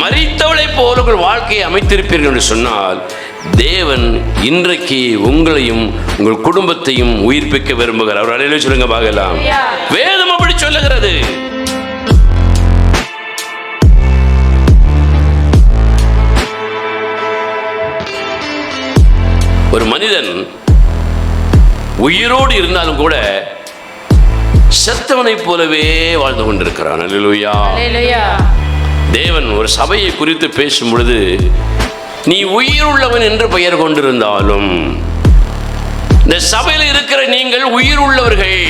மரித்தவளை போல உங்கள் வாழ்க்கையை அமைத்திருப்பீர்கள் என்று சொன்னால், தேவன் இன்றைக்கு உங்களையும் உங்கள் குடும்பத்தையும் உயிர்ப்பிக்க விரும்புகிறார். அவர் அல்லேலூயா சொல்லுங்க பார்க்கலாம். வேதம் அப்படி சொல்லுகிறது. ஒரு மனிதன் உயிரோடு இருந்தாலும் கூட செத்தவனை போலவே வாழ்ந்து கொண்டிருக்கிறான். அல்லேலூயா. தேவன் ஒரு சபையை குறித்து பேசும் பொழுது, நீ உயிர் உள்ளவன் என்று பெயர் கொண்டிருந்தாலும், இந்த சபையில் இருக்கிற நீங்கள் உயிர் உள்ளவர்கள்,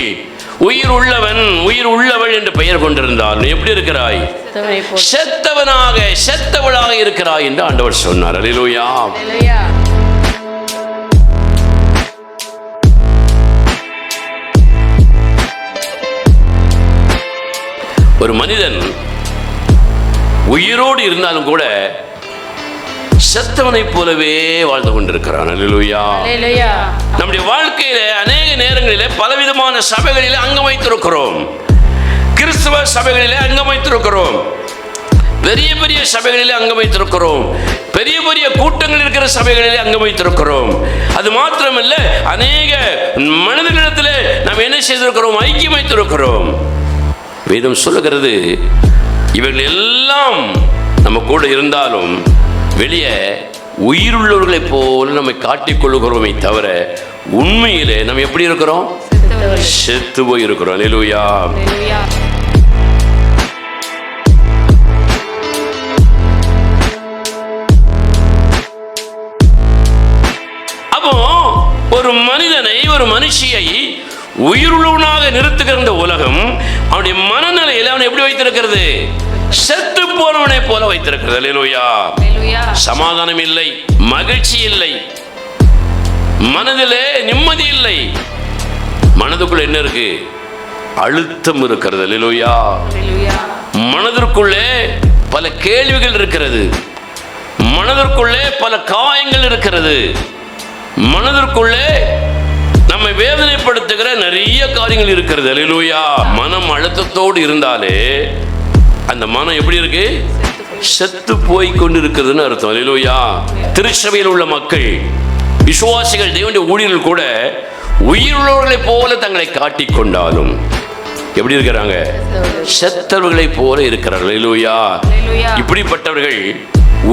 உயிர் உள்ளவன் உயிர் உள்ளவள் என்று பெயர் கொண்டிருந்தாலும் எப்படி இருக்கிறாய்? செத்தவனாக செத்தவளாக இருக்கிறாய் என்று ஆண்டவர் சொன்னார். அல்லேலூயா. ஒரு மனிதன் உயிரோடு இருந்தாலும் கூட செத்தவனை போலவே வாழ்ந்து கொண்டிருக்கிறான். அல்லேலூயா. நம்முடைய வாழ்க்கையில அநேக நேரங்களிலே பலவிதமான சபைகளிலே அங்கம் வைத்திருக்கிறோம். கிறிஸ்தவ சபைகளிலே அங்கம் வைத்திருக்கிறோம், பெரிய பெரிய சபைகளிலே அங்கம் வைத்திருக்கிறோம், பெரிய பெரிய கூட்டங்கள் இருக்கிற சபைகளிலே அங்கம் வைத்திருக்கிறோம். அது மாத்திரமல்ல, அநேக மனிதர்களிடத்திலே நாம் என்ன செய்திருக்கிறோம்? ஐக்கியம் வைத்திருக்கிறோம். வேதம் சொல்லுகிறது, இவர்கள் எல்லாம் நம்ம கூட இருந்தாலும் வெளியே உயிருள்ளவர்களைப் போல நம்மை காட்டிக்கொள்ளுகிறோமே தவிர உண்மையிலே நம்ம எப்படி இருக்கிறோம்? செத்து போய் இருக்கிறோம். அல்லேலூயா. அப்போ ஒரு மனிதனை, ஒரு மனுஷியை உயிருள்ளவனாக நிறுத்துகிற இந்த உலகம் அவனுடைய மனநிலையில் அவனை எப்படி வைத்திருக்கிறது? செத்து போனவனை போல வைத்திருக்கிறது. அல்லேலூயா. சமாதானம் இல்லை, மகிழ்ச்சி இல்லை, மனதிலே நிம்மதி இல்லை. மனதுக்குள்ள என்ன இருக்கு? அழுத்தம் இருக்கிறது. அல்லேலூயா. மனதிற்குள்ளே பல கேள்விகள் இருக்கிறது, மனதிற்குள்ளே பல காயங்கள் இருக்கிறது, மனதிற்குள்ளே நம்மை வேதனைப்படுத்துகிற நிறைய காரியங்கள் இருக்கிறது. அல்லேலூயா. மனம் அழுத்தத்தோடு இருந்தாலே அந்த மனம் எப்படி இருக்கு? செத்து போய் கொண்டிருக்கிறதுன்னு அர்த்தம். அல்லேலூயா. திருச்சபையில் உள்ள மக்கள், விசுவாசிகள், தேவனுடைய ஊழியர்கள் கூட உயிருள்ளவர்களைப் போல தங்களை காட்டிக்கொண்டாலும் எப்படி இருக்கிறாங்க? செத்தவர்களைப் போல இருக்கிறார்கள். அல்லேலூயா. இப்படிப்பட்டவர்கள்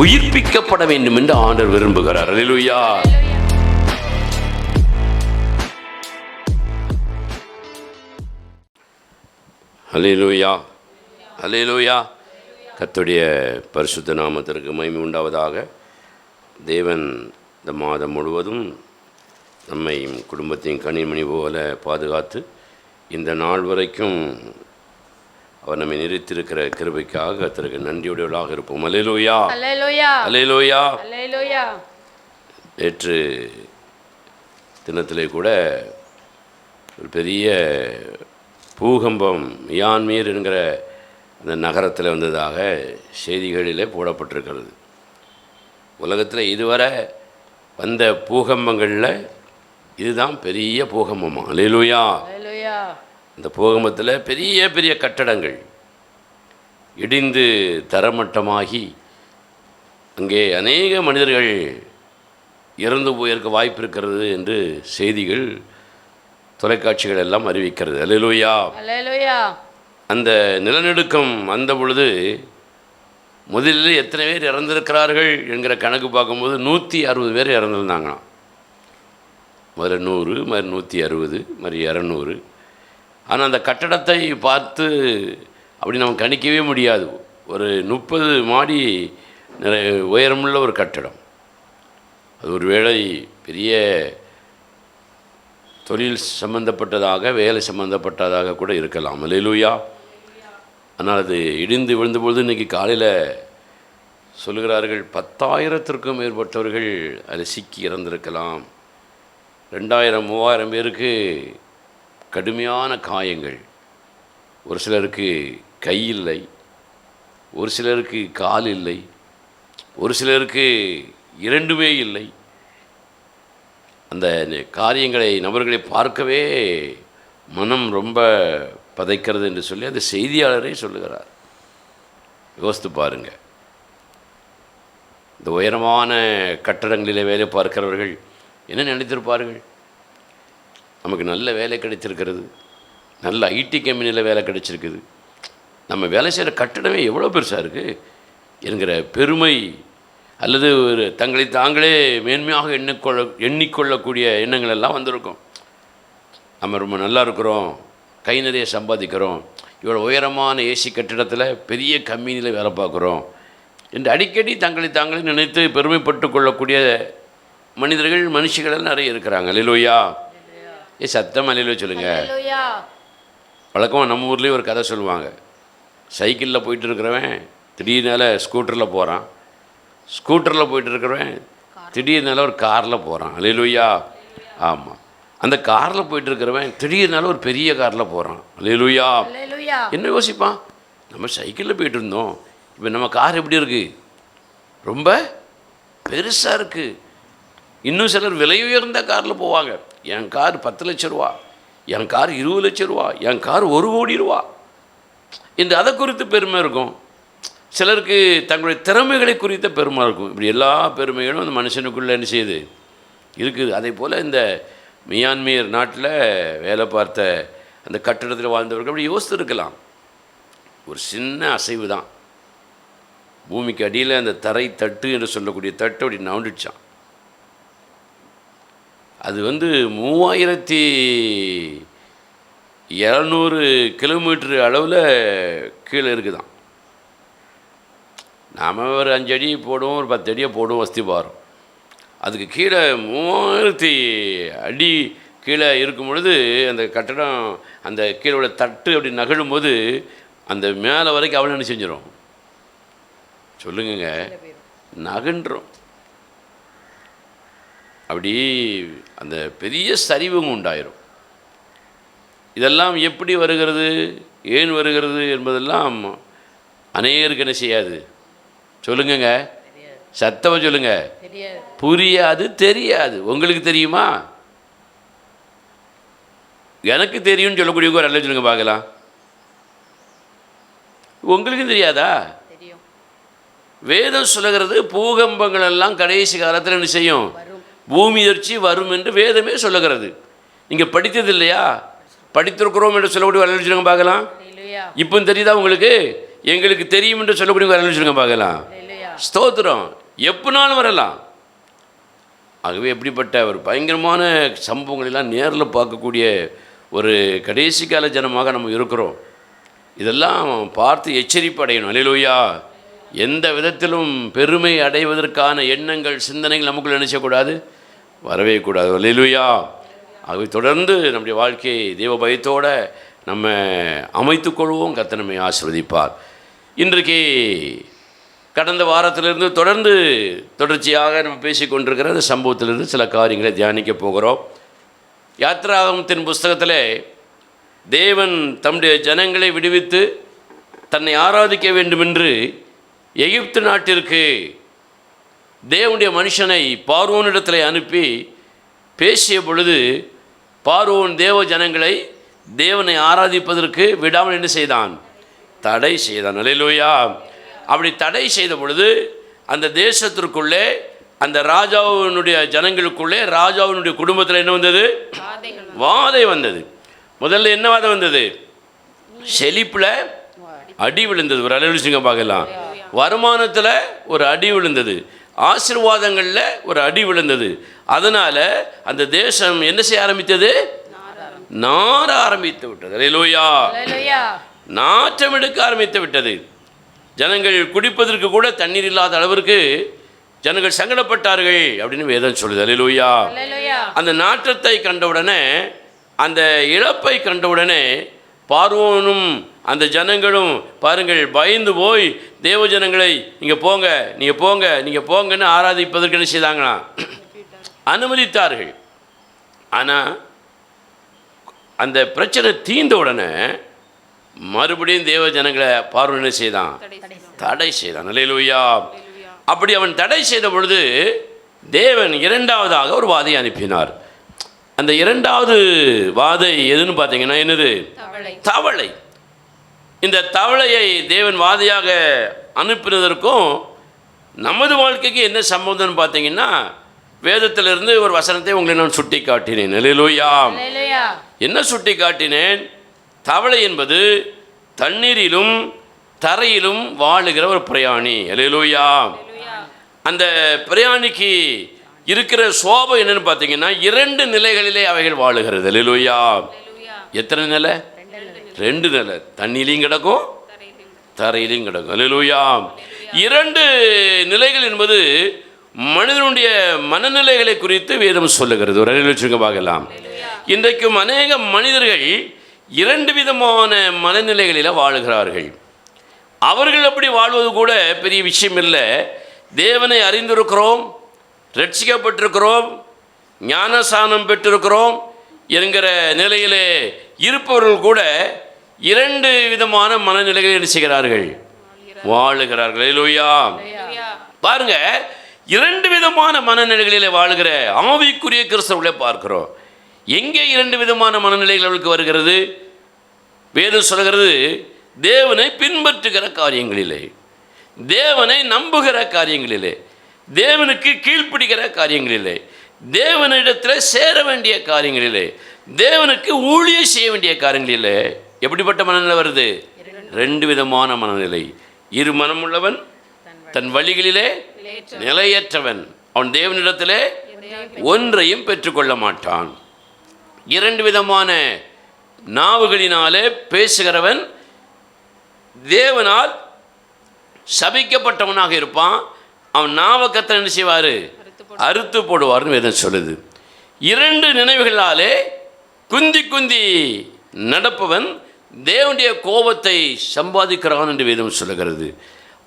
உயிர்ப்பிக்கப்பட வேண்டும் என்று ஆண்டவர் விரும்புகிறார். அல்லேலூயா. அல்லேலூயா. அல்லேலூயா. கர்த்தருடைய பரிசுத்த நாமத்திற்கு மகிமை உண்டாவதாக. தேவன் இந்த மாதம் முழுவதும் நம்மையும் குடும்பத்தையும் கனிமணி போல பாதுகாத்து இந்த நாள் வரைக்கும் அவர் நம்மை நிறுத்தியிருக்கிற கிருபைக்காக கர்த்தருக்கு நன்றியுடையவர்களாக இருப்போம். அல்லேலூயா. அல்லேலூயா. நேற்று தினத்திலே கூட ஒரு பெரிய பூகம்பம் மியான்மர் என்கிற அந்த நகரத்தில் வந்ததாக செய்திகளிலே போடப்பட்டிருக்கிறது. உலகத்தில் இதுவரை வந்த பூகம்பங்களில் இதுதான் பெரிய பூகம்பமா. அல்லேலூயா. இந்த பூகம்பத்தில் பெரிய பெரிய கட்டடங்கள் இடிந்து தரமட்டமாகி அங்கே அநேக மனிதர்கள் இறந்து போயிருக்க வாய்ப்பு இருக்கிறது என்று செய்திகள், தொலைக்காட்சிகள் எல்லாம் அறிவிக்கிறது. அல்லேலூயா. அந்த நிலநடுக்கம் வந்த பொழுது முதலில் எத்தனை பேர் இறந்திருக்கிறார்கள் என்கிற கணக்கு பார்க்கும்போது 160 பேர் இறந்துருந்தாங்களாம். முதல்ல 100, மாதிரி 160, மாதிரி 200. ஆனால் அந்த கட்டடத்தை பார்த்து அப்படி நம்ம கணிக்கவே முடியாது. ஒரு 30 மாடி உயரமுள்ள ஒரு கட்டடம். அது ஒரு வேளை பெரிய தொழில் சம்பந்தப்பட்டதாக, வேலை சம்பந்தப்பட்டதாக கூட இருக்கலாம். அல்லேலூயா. ஆனால் அது இடிந்து விழுந்தபொழுது இன்றைக்கி காலையில் சொல்லுகிறார்கள் 10,000த்திற்கும் மேற்பட்டவர்கள் அதில் சிக்கி இறந்திருக்கலாம். 2,000-3,000 பேருக்கு கடுமையான காயங்கள். ஒரு சிலருக்கு கை இல்லை, ஒரு சிலருக்கு கால் இல்லை, ஒரு சிலருக்கு இரண்டுமே இல்லை. அந்த காரியங்களை, நபர்களை பார்க்கவே மனம் ரொம்ப பதைக்கிறது என்று சொல்லி அந்த செய்தியாளரே சொல்லுகிறார். யோசித்து பாருங்கள். இந்த உயரமான கட்டடங்களிலே வேலை பார்க்கிறவர்கள் என்ன நினைத்திருப்பார்கள்? நமக்கு நல்ல வேலை கிடைத்திருக்கிறது, நல்ல ஐடி கம்பெனியில் வேலை கிடைச்சிருக்குது, நம்ம வேலை செய்கிற கட்டடமே எவ்வளோ பெருசாக இருக்குது என்கிற பெருமை அல்லது ஒரு தங்களை தாங்களே மேன்மையாக எண்ணிக்கொள்ளக்கூடிய எண்ணங்கள் எல்லாம் வந்திருக்கும். நம்ம ரொம்ப நல்லா இருக்கிறோம், கை நிறைய சம்பாதிக்கிறோம், இவ்வளோ உயரமான ஏசி கட்டிடத்தில் பெரிய கம்பெனியில் வேலை பார்க்குறோம் என்று அடிக்கடி தங்களை தாங்களே நினைத்து பெருமைப்பட்டு கொள்ளக்கூடிய மனிதர்கள் மனுஷர்கள் நிறைய இருக்கிறாங்க. அல்லேலூயா. சத்தம் அல்லேலூயா சொல்லுங்கள். வழக்கமாக நம்ம ஊர்லேயே ஒரு கதை சொல்லுவாங்க. சைக்கிளில் போயிட்டு இருக்கிறவன் திடீர்னால ஸ்கூட்டரில் போகிறான், ஸ்கூட்டரில் போயிட்டு இருக்கிறவன் திடீர்னால ஒரு காரில் போகிறான். அல்லேலூயா. ஆமாம், அந்த காரில் போயிட்டு இருக்கிறவன் திடீர்னால ஒரு பெரிய காரில் போகிறான். அல்லேலூயா. என்ன யோசிப்பான்? நம்ம சைக்கிளில் போயிட்டு இருந்தோம், இப்போ நம்ம கார் எப்படி இருக்குது? ரொம்ப பெருசாக இருக்குது. இன்னும் சிலர் விலை உயர்ந்த காரில் போவாங்க. என் கார் 10 லட்ச ரூபா, என் கார் 20 லட்ச ரூபா, என் கார் 1 கோடி ரூபா என்று அதை குறித்து பெருமை இருக்கும். சிலருக்கு தங்களுடைய திறமைகளை குறித்த பெருமை இருக்கும். இப்படி எல்லா பெருமைகளும் அந்த மனுஷனுக்குள்ளே என்ன செய்யுது இருக்குது. அதே போல் இந்த மியான்மர் நாட்டில் வேலை பார்த்த அந்த கட்டிடத்தில் வாழ்ந்தவர்கள் அப்படி யோசித்துருக்கலாம். ஒரு சின்ன அசைவு தான், பூமிக்கு அடியில் அந்த தரை தட்டு என்று சொல்லக்கூடிய தட்டு அப்படி நவுண்டுச்சான். அது 3200 கிலோமீட்டர் அளவில் கீழே இருக்குதான். நாம் ஒரு 5 அடி போடுவோம், ஒரு 10 அடியை போடுவோம் அஸ்திபாரம். அதுக்கு கீழே 3000 அடி கீழே இருக்கும் பொழுது அந்த கட்டடம் அந்த கீழே உள்ள தட்டு அப்படி நகழும்போது அந்த மேலே வரைக்கும் அவ்வளோ என்ன செஞ்சிடும் சொல்லுங்க, நகன்றோம். அப்படி அந்த பெரிய சரிவும் உண்டாயிரும். இதெல்லாம் எப்படி வருகிறது, ஏன் வருகிறது என்பதெல்லாம் அநேகருக்கு என்ன செய்யாது சொல்லுங்க, சத்தமா சொல்லுங்க, புரியாது, தெரியாது. உங்களுக்கு தெரியுமா? எனக்கு தெரியும்னு சொல்லக்கூடியவங்க நல்ல சொல்லுங்க பார்க்கலாம். உங்களுக்கும் தெரியாதா? வேதம் சொல்லுகிறது பூகம்பங்கள் எல்லாம் கடைசி காலத்தில் என்ன செய்யும், பூமி எதிர்ச்சி வரும் என்று வேதமே சொல்லுகிறது. நீங்கள் படித்தது இல்லையா? படித்திருக்கிறோம் என்று சொல்லக்கூடிய வரலாறு சொல்லுங்க பார்க்கலாம். இப்போ தெரியுதா உங்களுக்கு? எங்களுக்கு தெரியும் என்று சொல்லக்கூடிய வரலாறு சொல்லுங்க பார்க்கலாம். ஸ்தோத்திரம். எப்போனாலும் வரலாம். ஆகவே எப்படிப்பட்ட ஒரு பயங்கரமான சம்பவங்களெல்லாம் நேரில் பார்க்கக்கூடிய ஒரு கடைசி கால ஜனமாக நம்ம இருக்கிறோம். இதெல்லாம் பார்த்து எச்சரிப்பு அடையணும். அல்லேலூயா. எந்த விதத்திலும் பெருமை அடைவதற்கான எண்ணங்கள் சிந்தனைகள் நமக்குள்ள நினைச்சக்கூடாது, வரவே கூடாது. அல்லேலூயா. ஆகவே தொடர்ந்து நம்முடைய வாழ்க்கையை தேவ பயத்தோடு நம்ம அமைத்துக்கொள்வோம். கர்த்தர் நம்மை ஆசீர்வதிப்பார். இன்றைக்கு கடந்த வாரத்திலிருந்து தொடர்ச்சியாக நம்ம பேசிக்கொண்டிருக்கிற அந்த சம்பவத்திலிருந்து சில காரியங்களை தியானிக்க போகிறோம். யாத்திராகமத்தின் புஸ்தகத்தில் தேவன் தம்முடைய ஜனங்களை விடுவித்து தன்னை ஆராதிக்க வேண்டுமென்று எகிப்து நாட்டிற்கு தேவனுடைய மனுஷனை பார்வோனிடத்தில் அனுப்பி பேசிய பொழுது பார்வோன் தேவ ஜனங்களை தேவனை ஆராதிப்பதற்கு விடாமல் என்ன செய்தான்? தடை செய்தான். அல்லேலூயா. அப்படி தடை செய்த பொழுது அந்த தேசத்திற்குள்ளே அந்த ராஜாவினுடைய ஜனங்களுக்குள்ளே ராஜாவினுடைய குடும்பத்தில் என்ன வந்தது? வாதை வந்தது. முதல்ல என்ன வாதை வந்தது? செழிப்பில் அடி விழுந்தது. ஒரு அலுவலிங்க பார்க்கலாம். வருமானத்தில் ஒரு அடி விழுந்தது, ஆசீர்வாதங்களில் ஒரு அடி விழுந்தது. அதனால் அந்த தேசம் என்ன செய்ய ஆரம்பித்தது? நார ஆரம்பித்து விட்டது. அல்லேலூயா. நாற்றம் எடுக்க ஆரம்பித்து விட்டது. ஜனங்கள் குடிப்பதற்கு கூட தண்ணீர் இல்லாத அளவிற்கு ஜனங்கள் சங்கடப்பட்டார்கள் அப்படின்னு வேதம் சொல்லுது. அல்லேலூயா. அந்த நாற்றத்தை கண்டவுடனே, அந்த இழப்பை கண்டவுடனே பார்வோனும் அந்த ஜனங்களும் பாருங்கள் பயந்து போய் தேவ ஜனங்களை நீங்கள் போங்க, நீங்கள் போங்க, நீங்கள் போங்கன்னு ஆராதிப்பதற்கு என்ன செய்தாங்களா? அனுமதித்தார்கள். ஆனால் அந்த பிரச்சனை தீர்ந்த உடனே மறுபடியும் தேவ ஜனங்களை பார்வோன் என்ன செய்தான்? தடை செய்தான். அல்லேலூயா. அப்படி அவன் தடை செய்த பொழுது தேவன் இரண்டாவதாக ஒரு வாதையை அனுப்பினார். அந்த இரண்டாவது வாதை எதுன்னு பார்த்தீங்கன்னா என்னது? தவளை. இந்த தவளையை தேவன் வாதையாக அனுப்பினதற்கும் நமது வாழ்க்கைக்கு என்ன சம்பந்தம்னு பார்த்தீங்கன்னா, வேதத்திலிருந்து ஒரு வசனத்தை உங்களை நான் சுட்டி காட்டினேன். அல்லேலூயா. என்ன சுட்டி காட்டினேன்? தவளை என்பது தண்ணீரிலும் தரையிலும் வாழுகிற ஒரு பிரயாணி. அல்லேலூயா. அந்த பிரயாணிக்கு இருக்கிற சோபம் என்னன்னு பார்த்தீங்கன்னா, 2 நிலைகளிலே அவைகள் வாழுகிறது. அல்லேலூயா. எத்தனை நிலை? 2 நிலை. தண்ணியிலையும் கிடக்கும், தரையிலையும் கிடக்கும். அல்லேலூயா. 2 நிலைகள் என்பது மனிதனுடைய மனநிலைகளை குறித்து வேதம் சொல்லுகிறது. ஒரு அறிவு பார்க்கலாம். இன்றைக்கும் அநேக மனிதர்கள் 2 விதமான மனநிலைகளில் வாழுகிறார்கள். அவர்கள் அப்படி வாழ்வது கூட பெரிய விஷயம் இல்லை. தேவனை அறிந்திருக்கிறோம், ரட்சிக்கப்பட்டிருக்கிறோம், ஞானசானம் பெற்றிருக்கிறோம் என்கிற நிலையிலே இருப்பவர்கள் கூட 2 விதமான மனநிலைகளை என்ன செய்கிறார்கள்? வாழுகிறார்கள். அல்லேலூயா. பாருங்க, 2 விதமான மனநிலைகளிலே வாழுகிற ஆவிக்குரிய கிறிஸ்தவர்களை பார்க்கிறோம். எங்கே 2 விதமான மனநிலைகள் அவளுக்கு வருகிறது? வேதம் சொல்கிறது, தேவனை பின்பற்றுகிற காரியங்களிலே, தேவனை நம்புகிற காரியங்களிலே, தேவனுக்கு கீழ்ப்பிடிக்கிற காரியங்களிலே, தேவனிடத்தில் சேர வேண்டிய காரியங்களிலே, தேவனுக்கு ஊழியம் செய்ய வேண்டிய காரியங்களிலே எப்படிப்பட்ட மனநிலை வருது? 2 விதமான மனநிலை. இரு மனமுள்ளவன் தன் வழிகளிலே நிலையற்றவன், அவன் தேவனிடத்திலே ஒன்றையும் பெற்றுக்கொள்ள மாட்டான். 2 விதமான நாவுகளினாலே பேசுகிறவன் தேவனால் சபிக்கப்பட்டவனாக இருப்பான். அவன் நாவை கத்தர் என்ன செய்வார்? அறுத்து போடுவார்னு வேதம் சொல்லுது. 2 நினைவுகளாலே குந்தி குந்தி நடப்பவன் தேவனுடைய கோபத்தை சம்பாதிக்கிறான் என்று வேதம் சொல்லுகிறது.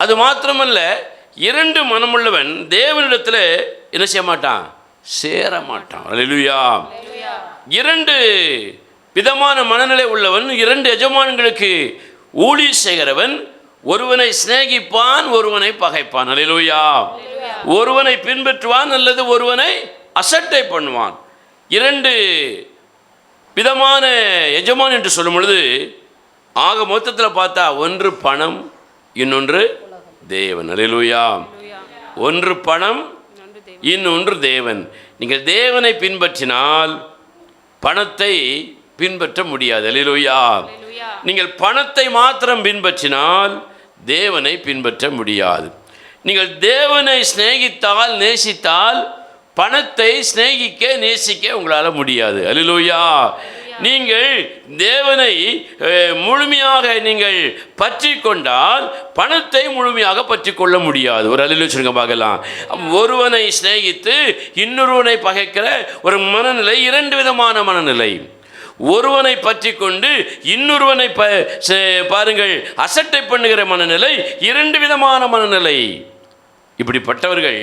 அது மாத்திரமல்ல, 2 மனமுள்ளவன் தேவனிடத்தில் என்ன செய்ய மாட்டான்? சேர மாட்டான். அல்லேலூயா. 2 விதமான மனநிலை உள்ளவன், 2 எஜமான்களுக்கு ஊழியம் செய்கிறவன், ஒருவனை சிநேகிப்பான், ஒருவனை பகைப்பான். அல்லேலூயா. ஒருவனை பின்பற்றுவான் அல்லது ஒருவனை அசட்டை பண்ணுவான். 2 விதமான எஜமான் என்று சொல்லும் பொழுது ஆக மொத்தத்தில் பார்த்தா, ஒன்று பணம், இன்னொன்று தேவன். அல்லேலூயா. ஒன்று பணம், இன்னொன்று தேவன். நீங்கள் தேவனை பின்பற்றினால் பணத்தை பின்பற்ற முடியாது. அல்லேலூயா. நீங்கள் பணத்தை மாத்திரம் பின்பற்றினால் தேவனை பின்பற்ற முடியாது. நீங்கள் தேவனை சிநேகித்தால், நேசித்தால், பணத்தை சிநேகிக்க நேசிக்க உங்களால் முடியாது. அல்லேலூயா. நீங்கள் தேவனை முழுமையாக நீங்கள் பற்றி கொண்டால் பணத்தை முழுமையாக பற்றி கொள்ள முடியாது. ஒரு அல்லேலூயா சொல்லுங்க பார்க்கலாம். ஒருவனை சிநேகித்து இன்னொருவனை பகைக்கிற ஒரு மனநிலை 2 விதமான மனநிலை. ஒருவனை பற்றி கொண்டு இன்னொருவனை பாருங்கள் அசட்டை பண்ணுகிற மனநிலை 2 விதமான மனநிலை. இப்படிப்பட்டவர்கள்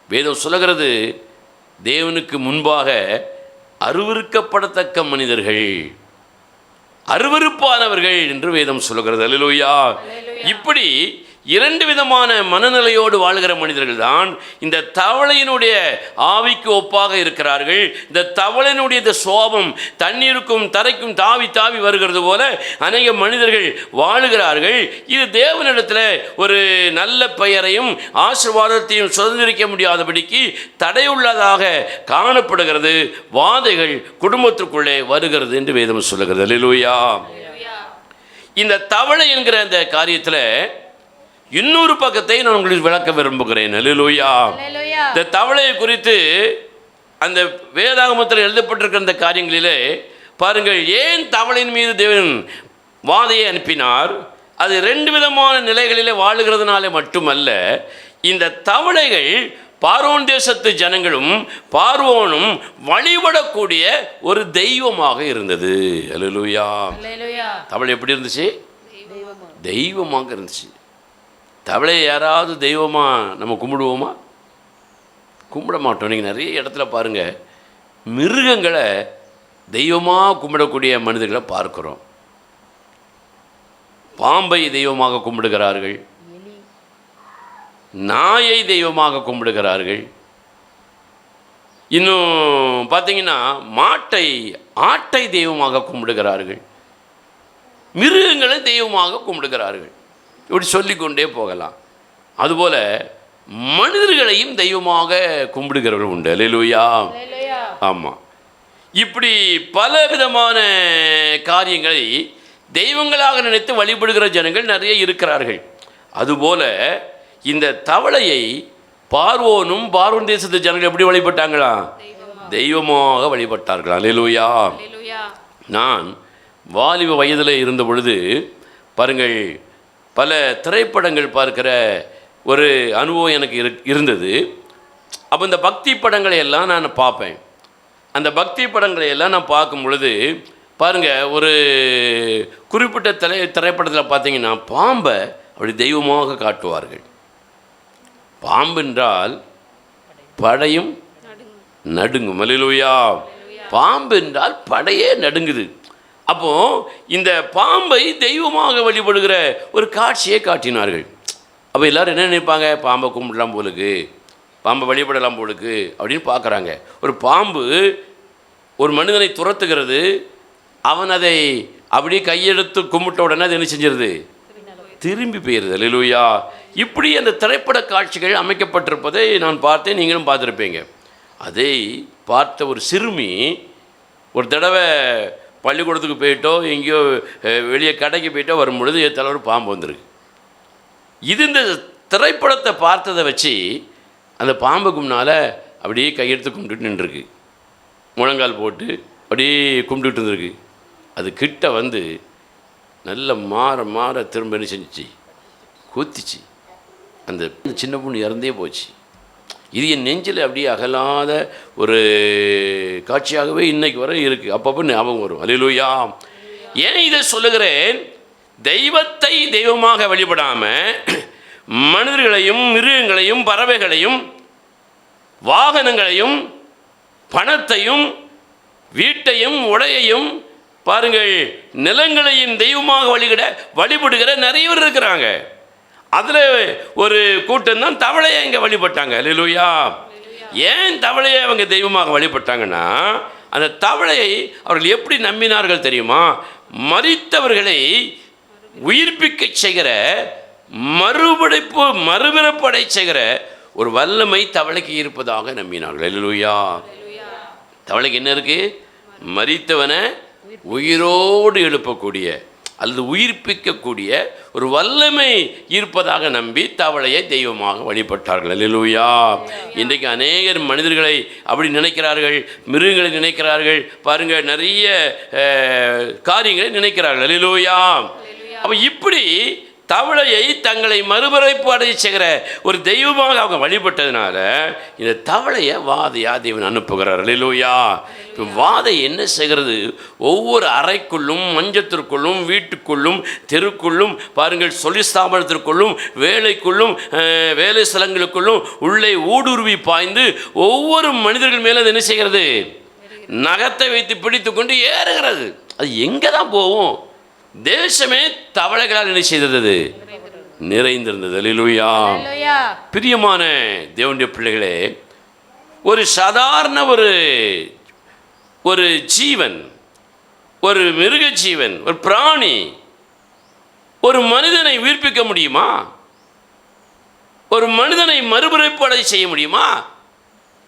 வேதம் சொல்லுகிறது, தேவனுக்கு முன்பாக அருவருக்கப்படத்தக்க மனிதர்கள், அருவருப்பானவர்கள் என்று வேதம் சொல்லுகிறது. அல்லேலூயா. இப்படி 2 விதமான மனநிலையோடு வாழ்கிற மனிதர்கள் தான் இந்த தவளையினுடைய ஆவிக்கு ஒப்பாக இருக்கிறார்கள். இந்த தவளையினுடைய இந்த சோபம் தண்ணீருக்கும் தரைக்கும் தாவி தாவி வருகிறது போல அநேக மனிதர்கள் வாழுகிறார்கள். இது தேவனிடத்தில் ஒரு நல்ல பெயரையும் ஆசீர்வாதத்தையும் சுதந்திரிக்க முடியாதபடிக்கு தடையுள்ளதாக காணப்படுகிறது. வாதைகள் குடும்பத்திற்குள்ளே வருகிறது என்று வேதம் சொல்லுகிறது. அல்லேலூயா. இந்த தவளை என்கிற அந்த காரியத்தில் இன்னொரு பக்கத்தை நான் உங்களுக்கு விளக்க விரும்புகிறேன். அல்லேலூயா. இந்த தவளையை குறித்து அந்த வேதாகமத்தில் எழுதப்பட்டிருக்கிற அந்த காரியங்களிலே பாருங்கள், ஏன் தவளையின் மீது தேவன் வாதையை அனுப்பினார்? அது 2 விதமான நிலைகளிலே வாழுகிறதுனாலே மட்டுமல்ல, இந்த தவளைகள் பார்வோன் தேசத்து ஜனங்களும் பார்வோனும் வழிபடக்கூடிய ஒரு தெய்வமாக இருந்தது. அல்லேலூயா. தவளை எப்படி இருந்துச்சு? தெய்வமாக இருந்துச்சு. தவளையை யாராவது தெய்வமாக நம்ம கும்பிடுவோமா? கும்பிட மாட்டோம். நீங்கள் நிறைய இடத்துல பாருங்கள், மிருகங்களை தெய்வமாக கும்பிடக்கூடிய மனிதர்களை பார்க்குறோம். பாம்பை தெய்வமாக கும்பிடுகிறார்கள், நாயை தெய்வமாக கும்பிடுகிறார்கள். இன்னும் பார்த்தீங்கன்னா ஆட்டை தெய்வமாக கும்பிடுகிறார்கள், மிருகங்களை தெய்வமாக கும்பிடுகிறார்கள். இப்படி சொல்லிக்கொண்டே போகலாம். அதுபோல் மனிதர்களையும் தெய்வமாக கும்பிடுகிறவர்கள் உண்டு. அல்லேலூயா. ஆமாம். இப்படி பல விதமான காரியங்களை தெய்வங்களாக நினைத்து வழிபடுகிற ஜனங்கள் நிறைய இருக்கிறார்கள். அதுபோல இந்த தவளையை பார்வோனும் பார்வோன் தேசத்து ஜனங்கள் எப்படி வழிபட்டாங்களா? தெய்வமாக வழிபட்டார்களா? அல்லேலூயா. நான் வாலிப வயதில் இருந்த பொழுது பாருங்கள், பல திரைப்படங்கள் பார்க்கிற ஒரு அனுபவம் எனக்கு இருந்தது. அப்போ இந்த பக்தி படங்களை எல்லாம் நான் பார்ப்பேன். அந்த பக்தி படங்களை எல்லாம் நான் பார்க்கும் பொழுது பாருங்கள், ஒரு குறிப்பிட்ட திரைப்படத்தில் பார்த்தீங்கன்னா பாம்பை அப்படி தெய்வமாக காட்டுவார்கள். பாம்பு என்றால் படையும் நடுங்கும். அல்லேலூயா. பாம்பு என்றால் படையே நடுங்குது. அப்போது இந்த பாம்பை தெய்வமாக வழிபடுகிற ஒரு காட்சியை காட்டினார்கள். அப்போ எல்லோரும் என்ன நினைப்பாங்க? பாம்பை கும்பிடலாம் போலுக்கு, பாம்பை வழிபடலாம் போலுக்கு அப்படின்னு பார்க்குறாங்க. ஒரு பாம்பு ஒரு மனிதனை துரத்துகிறது, அவன் அதை அப்படியே கையெடுத்து கும்பிட்ட உடனே அது என்ன செஞ்சிருது? திரும்பி போயிடுது. அல்லேலூயா. இப்படி அந்த திரைப்பட காட்சிகள் அமைக்கப்பட்டிருப்பதை நான் பார்த்தேன், நீங்களும் பார்த்துருப்பீங்க. அதை பார்த்த ஒரு சிறுமி ஒரு தடவை பள்ளிக்கூடத்துக்கு போயிட்டோ எங்கேயோ வெளியே கடைக்கு போயிட்டோ வரும்பொழுது ஏற்றால ஒரு பாம்பு வந்திருக்கு. இது இந்த திரைப்படத்தை பார்த்ததை வச்சு அந்த பாம்புக்கு முன்னால் அப்படியே கையெடுத்து கும்பிட்டுட்டு நின்றுருக்கு, முழங்கால் போட்டு அப்படியே கும்பிட்டுட்டு இருந்திருக்கு. அது கிட்ட வந்து நல்ல மாற திரும்ப என்ன செஞ்சிச்சு? குத்திச்சு. அந்த சின்ன பொண்ணு இறந்தே போச்சு. இது என் நெஞ்சில் அப்படியே அகலாத ஒரு காட்சியாகவே இன்னைக்கு வரை இருக்குது. அப்பப்போ ஞாபகம் வரும். அல்லேலூயா. ஏன் இதை சொல்லுகிறேன்? தெய்வத்தை தெய்வமாக வழிபடாமல் மனிதர்களையும் மிருகங்களையும் பறவைகளையும் வாகனங்களையும் பணத்தையும் வீட்டையும் உடையையும் பாருங்கள் நிலங்களையும் தெய்வமாக வழிபடுகிற நிறைய பேர் இருக்கிறாங்க. அதில் ஒரு கூட்டம் தான் தவளையை இங்கே வழிபட்டாங்க. அல்லேலூயா. ஏன் தவளையை அவங்க தெய்வமாக வழிபட்டாங்கன்னா, அந்த தவளையை அவர்கள் எப்படி நம்பினார்கள் தெரியுமா? மரித்தவர்களை உயிர்ப்பிக்க செய்கிற மறுபிறப்படை செய்கிற ஒரு வல்லமை தவளைக்கு இருப்பதாக நம்பினார்கள். அல்லேலூயா. தவளைக்கு என்ன இருக்கு? மரித்தவனை உயிரோடு எழுப்பக்கூடிய அல்லது உயிர்ப்பிக்கக்கூடிய ஒரு வல்லமை இருப்பதாக நம்பி தவளையை தெய்வமாக வழிபட்டார்கள். அல்லேலூயா. இன்றைக்கு அநேகர் மனிதர்களை அப்படி நினைக்கிறார்கள், மிருகங்களை நினைக்கிறார்கள், பாருங்கள் நிறைய காரியங்களை நினைக்கிறார்கள். அல்லேலூயா. அப்போ இப்படி தவளையை தங்களை மறுபிறப்பு அடைய செய்கிற ஒரு தெய்வமாக அவங்க வழிபட்டதுனால இந்த தவளையை வாதையா தேவன் அனுப்புகிறார். அல்லேலூயா. இப்போ வாதை என்ன செய்கிறது? ஒவ்வொரு அறைக்குள்ளும், மஞ்சத்திற்குள்ளும், வீட்டுக்குள்ளும், தெருக்குள்ளும், பாருங்கள் தொழிற்ஸ்தாபனத்திற்குள்ளும், வேலைக்குள்ளும், வேலை ஸ்தலங்களுக்குள்ளும் உள்ளே ஊடுருவி பாய்ந்து ஒவ்வொரு மனிதர்கள் மேலே அது என்ன செய்கிறது? நகத்தை வைத்து பிடித்து கொண்டு ஏறுகிறது. அது எங்கே தான் போகும்? தேசமே தவளைகளால் என்ன செய்தது? நிறைந்திருந்தது. அல்லேலூயா. பிரியமான தேவனுடைய பிள்ளைகளே, ஒரு சாதாரண ஒரு ஜீவன், ஒரு மிருக ஜீவன், ஒரு பிராணி ஒரு மனிதனை உயிர்ப்பிக்க முடியுமா? ஒரு மனிதனை மறுபிறப்பு அடைய செய்ய முடியுமா?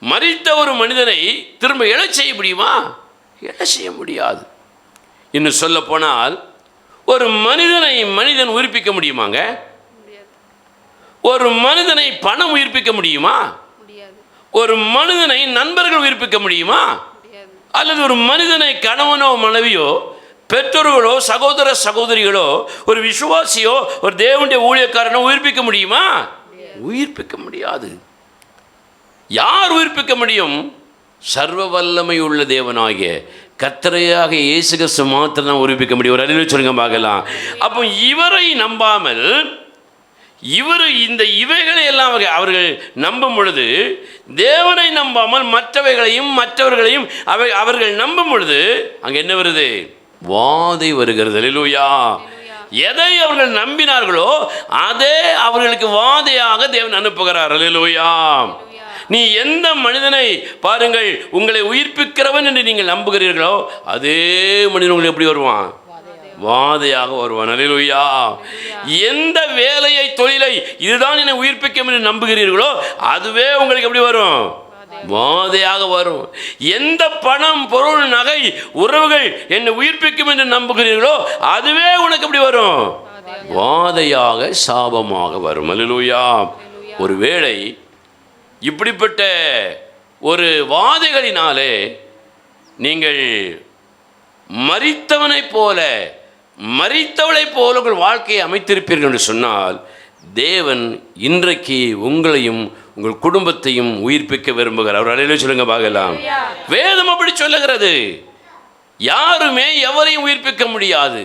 மரித்த ஒரு மனிதனை திரும்ப எழச் செய்ய முடியுமா? எழச் செய்ய முடியாது. இன்னும் சொல்ல போனால் ஒரு மனிதனை மனிதன் உயிர்ப்பிக்க முடியுமாங்க? ஒரு மனிதனை பணம் உயிர்ப்பிக்க முடியுமா? ஒரு மனிதனை நண்பர்கள் உயிர்ப்பிக்க முடியுமா? அல்லது ஒரு மனிதனை கணவனோ மனைவியோ பெற்றோர்களோ சகோதர சகோதரிகளோ ஒரு விசுவாசியோ ஒரு தேவனுடைய ஊழியக்காரனோ உயிர்ப்பிக்க முடியுமா? உயிர்ப்பிக்க முடியாது. யார் உயிர்ப்பிக்க முடியும்? சர்வ வல்லமை உள்ள தேவனாகிய கர்த்தரையாக இயேசு கிறிஸ்து மாத்திரம் தான் உயிர்ப்பிக்க முடியும். ஒரு அறிவு சொல்லுங்க பார்க்கலாம். அப்போ இவரை நம்பாமல் இவைகளை எல்லாம் அவர்கள் நம்பும் பொழுது, தேவனை நம்பாமல் மற்றவர்களையும் அவர்கள் நம்பும் பொழுது அங்கே என்ன வருது? வாதை வருகிறது. அல்லேலூயா. எதை அவர்கள் நம்பினார்களோ அதே அவர்களுக்கு வாதையாக தேவன் அனுப்புகிறார். அல்லேலூயா. நீ எந்த மனிதனை பாருங்கள் உங்களை உயிர்ப்பிக்கிறவன் என்று நீங்கள் நம்புகிறீர்களோ அதே மனிதன் உங்களுக்கு எப்படி வருவான்? வாதையாக வருவான். அல்லேலூயா. எந்த வேலையை, தொழிலை இதுதான் என்னை உயிர்ப்பிக்கும் என்று நம்புகிறீர்களோ அதுவே உங்களுக்கு எப்படி வரும்? வாதையாக வரும். எந்த பணம், பொருள், நகை, உறவுகள் என்னை உயிர்ப்பிக்கும் என்று நம்புகிறீர்களோ அதுவே உனக்கு எப்படி வரும்? வாதையாக, சாபமாக வரும். அல்லேலூயா. ஒருவேளை இப்படிப்பட்ட ஒரு வாதைகளினாலே நீங்கள் மரித்தவனைப் போல, மரித்தவளைப் போல உங்கள் வாழ்க்கையை அமைத்திருப்பீர்கள் என்று சொன்னால், தேவன் இன்றைக்கு உங்களையும் உங்கள் குடும்பத்தையும் உயிர்ப்பிக்க விரும்புகிறார். அவர் அல்லேலூயா சொல்லுங்க பார்க்கலாம். வேதம் அப்படி சொல்லுகிறது. யாருமே எவரையும் உயிர்ப்பிக்க முடியாது.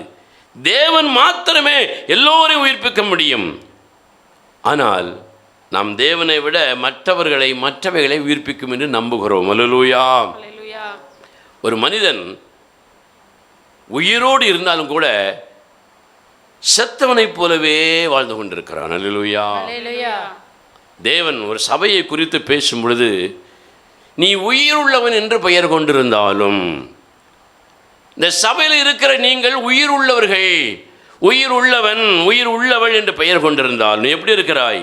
தேவன் மாத்திரமே எல்லோரையும் உயிர்ப்பிக்க முடியும். ஆனால் நாம் தேவனை விட மற்றவைகளை உயிர்ப்பிக்கும் என்று நம்புகிறோம். அல்லேலூயா. ஒரு மனிதன் உயிரோடு இருந்தாலும் கூட செத்தவனைப் போலவே வாழ்ந்து கொண்டிருக்கிறான். அல்லேலூயா. தேவன் ஒரு சபையை குறித்து பேசும் பொழுது, நீ உயிருள்ளவன் என்று பெயர் கொண்டிருந்தாலும், இந்த சபையில் இருக்கிற நீங்கள் உயிர் உள்ளவர்கள், உயிர் உள்ளவன், உயிர் உள்ளவள் என்று பெயர் கொண்டிருந்தால் நீ எப்படி இருக்கிறாய்?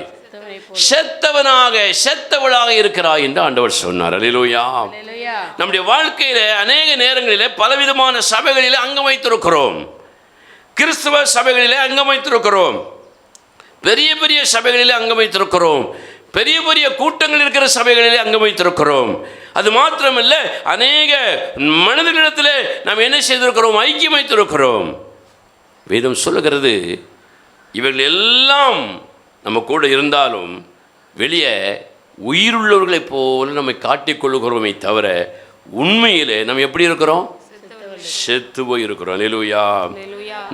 செத்தவனாக, செத்தவளாக இருக்கிறாய் என்று ஆண்டவர் சொன்னார். அல்லேலூயா. நம்முடைய வாழ்க்கையில அநேக நேரங்களிலே பலவிதமான சபைகளிலே அங்கம் வைத்திருக்கிறோம். கிறிஸ்தவ சபைகளிலே அங்கம் வைத்திருக்கிறோம். பெரிய பெரிய சபைகளிலே அங்கம் வைத்திருக்கிறோம். பெரிய பெரிய கூட்டங்கள் இருக்கிற சபைகளிலே அங்கம் வைத்திருக்கிறோம். அது மாத்திரமல்ல, அநேக மனிதர்களிடத்திலே நாம் என்ன செய்திருக்கிறோம்? ஐக்கியம் வைத்திருக்கிறோம். வேதம் சொல்லுகிறது, இவர்கள் எல்லாம் நம்ம கூட இருந்தாலும் வெளியே உயிருள்ளவர்களைப் போல நம்மை காட்டிக்கொள்ளுகிறோமே தவிர உண்மையிலே நம்ம எப்படி இருக்கிறோம்? செத்து போய் இருக்கிறோம். அல்லேலூயா.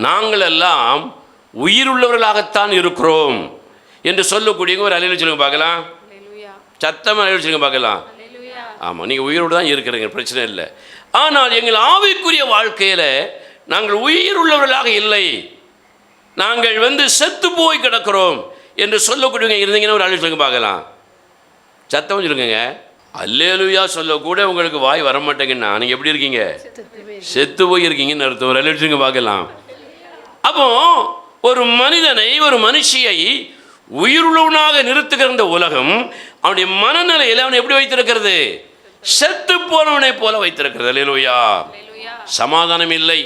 நாங்கள் எல்லாம் உயிருள்ளவர்களாகத்தான் இருக்கிறோம் என்று சொல்லக்கூடியவங்க ஒரு அல்லேலூயா சொல்லுங்க பார்க்கலாம். சத்தமாக அல்லேலூயா சொல்லுங்க பார்க்கலாம். ஆமாம், நீங்கள் உயிரோடு தான் இருக்கிறீங்க, பிரச்சனை இல்லை. ஆனால் எங்கள் ஆவிக்குரிய வாழ்க்கையில் நாங்கள் உயிருள்ளவர்களாக இல்லை, நாங்கள் செத்து போய் கிடக்கிறோம் என்று சொல்லக்கூடியவங்க இருந்தீங்கன்னா ஒரு அல்லேலூயா சொல்லுங்க பார்க்கலாம். சத்தம் சொல்லுங்க. அல்லேலூயா சொல்லக்கூட உங்களுக்கு வாய் வர மாட்டேங்கன்னா நீங்கள் எப்படி இருக்கீங்க? செத்து போய் இருக்கீங்கன்னு அர்த்தம். ஒரு அல்லேலூயா சொல்லுங்க பார்க்கலாம். அப்போ ஒரு மனிதனை, ஒரு மனுஷியை உயிருள்ளவனாக நிறுத்துகிற இந்த உலகம் அவனுடைய மனநிலையில் அவனை எப்படி வைத்திருக்கிறது? செத்து போனவனை போல வைத்திருக்கிறது. அல்லேலூயா. சமாதானம் இல்லை,